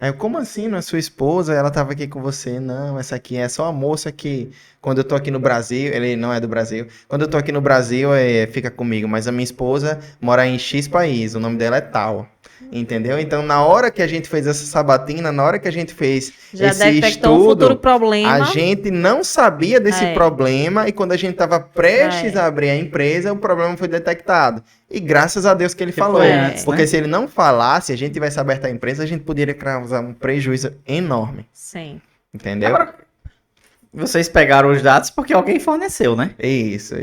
Aí eu, como assim não é sua esposa? Ela tava aqui com você. Não, essa aqui é só a moça que, quando eu tô aqui no Brasil, ele não é do Brasil, quando eu tô aqui no Brasil, fica comigo, mas a minha esposa mora em X país, o nome dela é tal. Entendeu? Então, na hora que a gente fez essa sabatina, na hora que a gente fez esse estudo, um futuro problema. A gente não sabia desse problema e quando a gente estava prestes a abrir a empresa, o problema foi detectado. E graças a Deus que ele falou. Porque se ele não falasse, a gente tivesse aberto a empresa, a gente poderia causar um prejuízo enorme. Sim. Entendeu? Agora, vocês pegaram os dados porque alguém forneceu, né? Isso.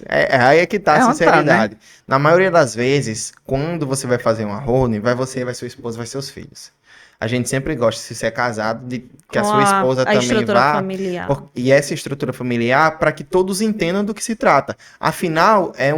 Aí é que tá a sinceridade. Né? Na maioria das vezes, quando você vai fazer uma holding, vai você, vai sua esposa, vai seus filhos. A gente sempre gosta, se você é casado, de que a sua esposa também vá. Familiar. E essa estrutura familiar, para que todos entendam do que se trata. Afinal, é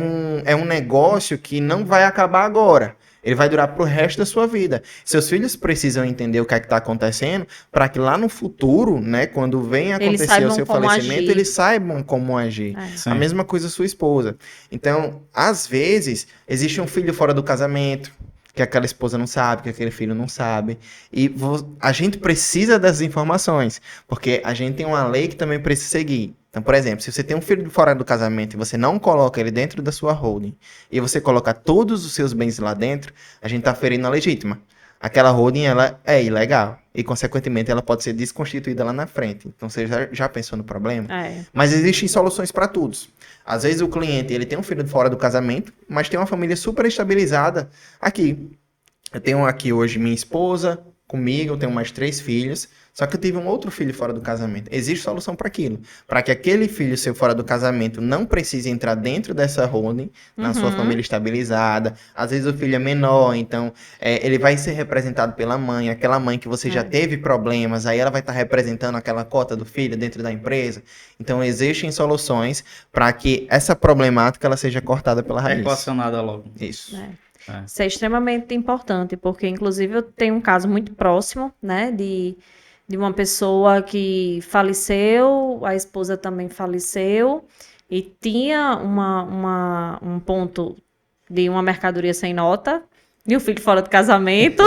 um negócio que não vai acabar agora. Ele vai durar pro resto da sua vida. Seus filhos precisam entender o que é que tá acontecendo para que lá no futuro, né, quando venha acontecer o seu falecimento, eles saibam como agir. A mesma coisa sua esposa. Então, às vezes, existe um filho fora do casamento, que aquela esposa não sabe, que aquele filho não sabe. E a gente precisa dessas informações, porque a gente tem uma lei que também precisa seguir. Então, por exemplo, se você tem um filho fora do casamento e você não coloca ele dentro da sua holding, e você coloca todos os seus bens lá dentro, a gente está ferindo a legítima. Aquela holding, ela é ilegal. E, consequentemente, ela pode ser desconstituída lá na frente. Então, você já pensou no problema? Mas existem soluções para todos. Às vezes, o cliente ele tem um filho fora do casamento, mas tem uma família super estabilizada aqui. Eu tenho aqui hoje minha esposa, comigo, eu tenho mais 3 filhos. Só que eu tive um outro filho fora do casamento. Existe solução para aquilo. Para que aquele filho seu fora do casamento não precise entrar dentro dessa holding, na sua família estabilizada. Às vezes o filho é menor, então ele vai ser representado pela mãe. Aquela mãe que você já teve problemas, aí ela vai estar representando aquela cota do filho dentro da empresa. Então existem soluções para que essa problemática ela seja cortada pela raiz. Equacionada logo. Isso. Isso é extremamente importante, porque inclusive eu tenho um caso muito próximo, né, de uma pessoa que faleceu, a esposa também faleceu, e tinha um ponto de uma mercadoria sem nota, e o filho fora do casamento,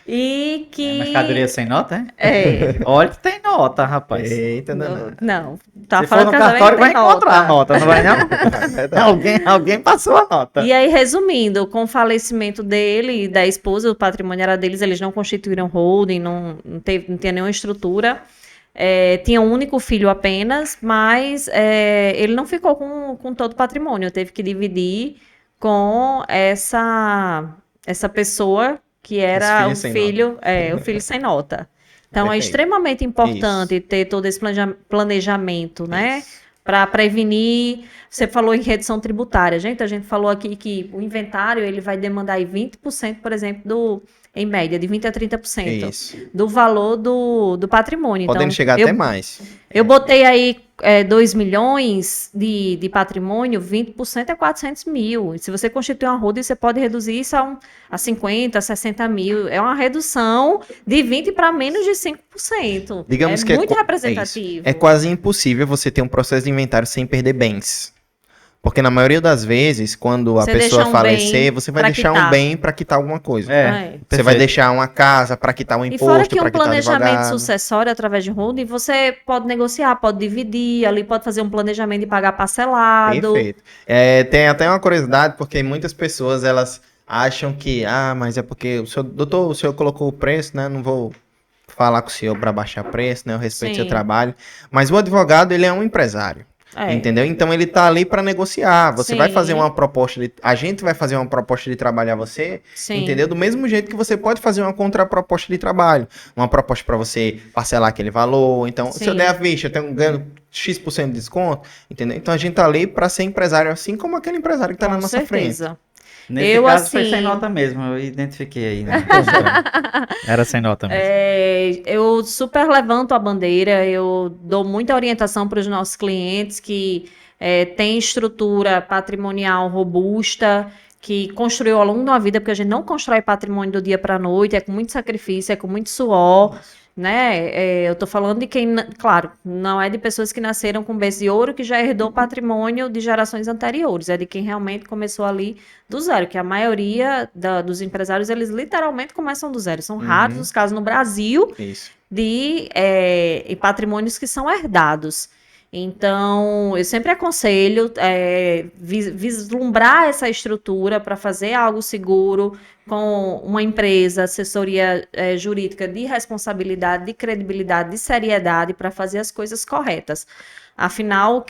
e que... Mercadoria sem nota, é? Olha que tem nota, rapaz. Eita, Não, tá Se fora for do no casamento cartório, vai tem encontrar a nota. nota, não vai não? Alguém passou a nota. E aí, resumindo, com o falecimento dele e da esposa, o patrimônio era deles, eles não constituíram holding, não tinha nenhuma estrutura. Tinha um único filho apenas, mas ele não ficou com todo o patrimônio, teve que dividir com essa pessoa que era o filho sem nota. Então, é extremamente importante ter todo esse planejamento, né? Para prevenir. Você falou em redução tributária. A gente falou aqui que o inventário ele vai demandar aí 20%, por exemplo, em média, de 20% a 30% do valor do patrimônio. Podendo chegar até mais. Eu botei aí 2 milhões de patrimônio, 20% é 400 mil. E se você constituir uma holding, você pode reduzir isso a 50, 60 mil. É uma redução de 20% para menos de 5%. Digamos que muito representativo. É quase impossível você ter um processo de inventário sem perder bens. Porque na maioria das vezes, quando a pessoa falecer, você vai deixar um bem para quitar alguma coisa. Você vai deixar uma casa para quitar um imposto, para quitar advogado. E fora que um planejamento sucessório através de holding, você pode negociar, pode dividir, ali pode fazer um planejamento de pagar parcelado. Perfeito. Tem até uma curiosidade, porque muitas pessoas, elas acham que, mas é porque o senhor colocou o preço, né? Não vou falar com o senhor para baixar preço, né? Eu respeito o seu trabalho. Mas o advogado, ele é um empresário. Entendeu? Então ele tá ali para negociar. Você vai fazer uma proposta a gente vai fazer uma proposta de trabalho a você, entendeu? Do mesmo jeito que você pode fazer uma contraproposta de trabalho, uma proposta para você parcelar aquele valor. Então, se eu der a vista, eu tenho ganho X% de desconto, entendeu? Então a gente tá ali para ser empresário, assim como aquele empresário que tá na nossa frente. Nesse caso foi sem nota mesmo, eu identifiquei aí, né? Era sem nota mesmo. Eu super levanto a bandeira, eu dou muita orientação para os nossos clientes que têm estrutura patrimonial robusta, que construiu ao longo da vida, porque a gente não constrói patrimônio do dia para a noite, é com muito sacrifício, é com muito suor. Né? Eu tô falando de quem, claro, não é de pessoas que nasceram com berço de ouro, que já herdou patrimônio de gerações anteriores, é de quem realmente começou ali do zero, que a maioria dos empresários, eles literalmente começam do zero. São raros os casos no Brasil de patrimônios que são herdados. Então, eu sempre aconselho vislumbrar essa estrutura para fazer algo seguro com uma empresa, assessoria jurídica de responsabilidade, de credibilidade, de seriedade para fazer as coisas corretas. Afinal,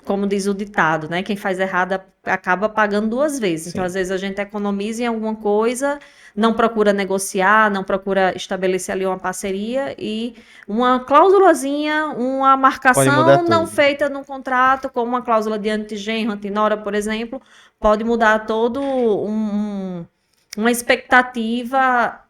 como diz o ditado, né? Quem faz errado acaba pagando 2 vezes. Então, às vezes, a gente economiza em alguma coisa, não procura negociar, não procura estabelecer ali uma parceria e uma cláusulazinha, uma marcação não feita no contrato, como uma cláusula de antigenro, antinora, por exemplo, pode mudar todo uma expectativa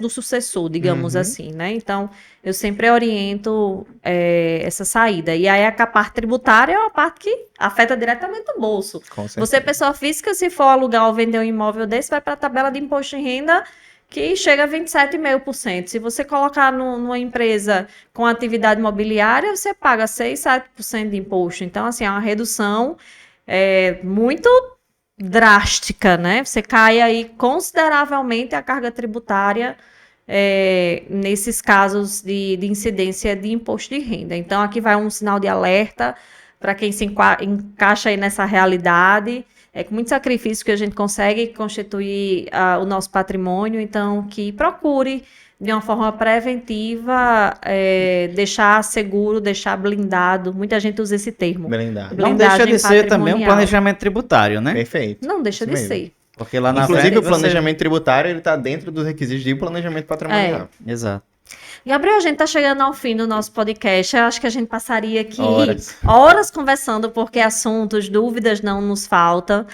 do sucessor, digamos assim, né? Então, eu sempre oriento essa saída. E aí, a parte tributária é uma parte que afeta diretamente o bolso. Você, pessoa física, se for alugar ou vender um imóvel desse, vai para a tabela de imposto de renda que chega a 27,5%. Se você colocar numa empresa com atividade imobiliária, você paga 6, 7% de imposto. Então, assim, é uma redução muito drástica, né? Você cai aí consideravelmente a carga tributária nesses casos de incidência de imposto de renda. Então, aqui vai um sinal de alerta para quem se encaixa aí nessa realidade. É com muito sacrifício que a gente consegue constituir o nosso patrimônio, então que procure, de uma forma preventiva, deixar seguro, deixar blindado. Muita gente usa esse termo. Blindado. Não deixa de ser também um patrimonial. planejamento tributário, né? Perfeito. Não deixa Isso de mesmo. ser. Porque lá na Inclusive, frente o planejamento tributário ele está dentro dos requisitos de planejamento patrimonial. Exato. Gabriel, a gente está chegando ao fim do nosso podcast. Eu acho que a gente passaria aqui Horas. conversando, porque assuntos, dúvidas não nos faltam.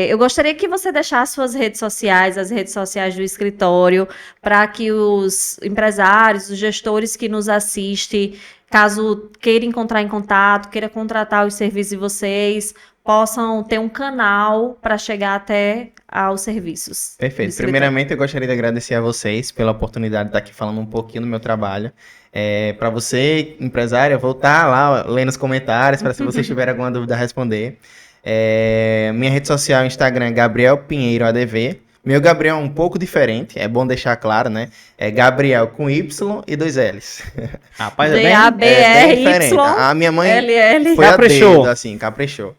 Eu gostaria que você deixasse suas redes sociais, as redes sociais do escritório, para que os empresários, os gestores que nos assistem, caso queiram encontrar em contato, queira contratar os serviços de vocês, possam ter um canal para chegar até aos serviços. do Perfeito. escritório. Primeiramente, eu gostaria de agradecer a vocês pela oportunidade de estar aqui falando um pouquinho do meu trabalho. Para você, empresário, voltar lá lendo os comentários, para se vocês tiverem alguma dúvida, responder. Minha rede social, Instagram, Gabriel Pinheiro ADV. Meu Gabriel é um pouco diferente, é bom deixar claro, né? É Gabriel com Y e 2 L's. Rapaz, bem diferente. GABRY, A minha mãe LL. foi Caprichou. a dedo, assim, caprichou.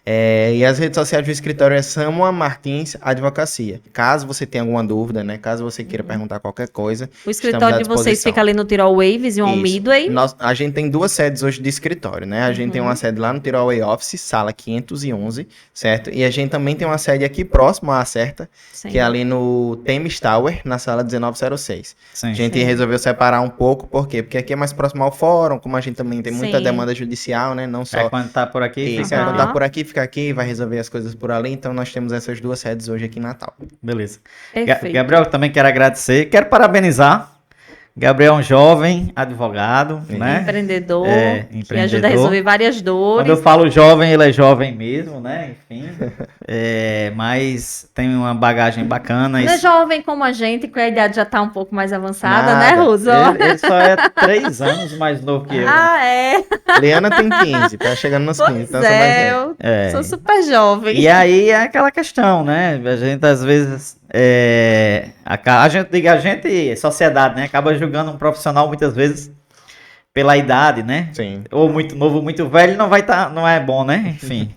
E as redes sociais do escritório é Samuel Martins Advocacia. Caso você tenha alguma dúvida, né? Caso você queira perguntar qualquer coisa, O estamos escritório à de vocês disposição. fica ali no Tirol Waves e on Isso. Midway. A gente tem 2 sedes hoje de escritório, né? A gente tem uma sede lá no Tirol Way Office, sala 511, certo? E a gente também tem uma sede aqui próximo à Acerta, Sim. que é ali no Temis Tower, na sala 1906. Sim. A gente Sim. resolveu separar um pouco, por quê? Porque aqui é mais próximo ao fórum, como a gente também tem muita Sim. demanda judicial, né? Não só Quando tá por aqui, isso, fica... quando tá por aqui, fica aqui, vai resolver as coisas por ali. Então nós temos essas 2 sedes hoje aqui em Natal. Beleza. Perfeito. Gabriel, também quero agradecer. Quero parabenizar. Gabriel é um jovem advogado, né? Empreendedor, É, que empreendedor. ajuda a resolver várias Quando dores. eu falo jovem, ele é jovem mesmo, né? Enfim. Mas tem uma bagagem bacana. Não é jovem como a gente, que a idade já está um pouco mais avançada, né, Nada. Russo? Ele só é 3 anos mais novo que eu. Ah, é. Liana tem 15, tá chegando nos 15, Pois então sou mais velho. eu É. sou super jovem. E aí é aquela questão, né? A gente às vezes. A gente, sociedade, né? Acaba julgando um profissional muitas vezes pela idade, né? Sim. Ou muito novo, muito velho, não é bom, né? Enfim,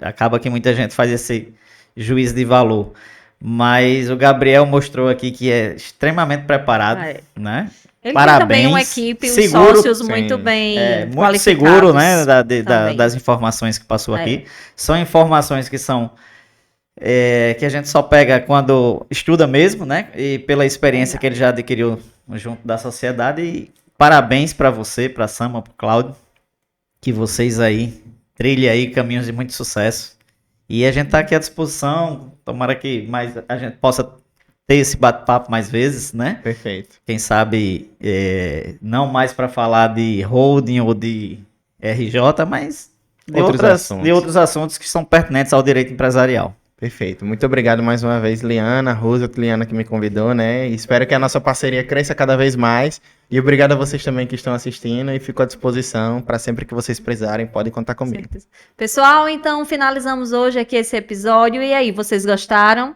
acaba que muita gente faz esse juízo de valor. Mas o Gabriel mostrou aqui que é extremamente preparado, É. né? Ele Parabéns. tem também uma equipe, os Seguro, sócios sim. muito bem muito qualificados. seguro, né? também. Das informações que passou É. aqui. São informações que são que a gente só pega quando estuda mesmo, né? E pela experiência que ele já adquiriu junto da sociedade. E parabéns para você, para a Sama, para o Cláudio, que vocês aí trilhem aí caminhos de muito sucesso. E a gente tá aqui à disposição. Tomara que a gente possa ter esse bate-papo mais vezes, né? Perfeito. Quem sabe não mais para falar de holding ou de RJ, mas de outros assuntos que são pertinentes ao direito empresarial. Perfeito. Muito obrigado mais uma vez, Liana, Rosa, Liana que me convidou, né? E espero que a nossa parceria cresça cada vez mais. E obrigado a vocês também que estão assistindo e fico à disposição para sempre que vocês precisarem, podem contar comigo. Certeza. Pessoal, então finalizamos hoje aqui esse episódio. E aí, vocês gostaram?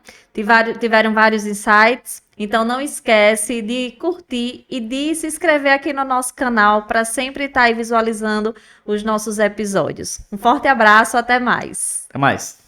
Tiveram vários insights? Então não esquece de curtir e de se inscrever aqui no nosso canal para sempre estar aí visualizando os nossos episódios. Um forte abraço, até mais. Até mais.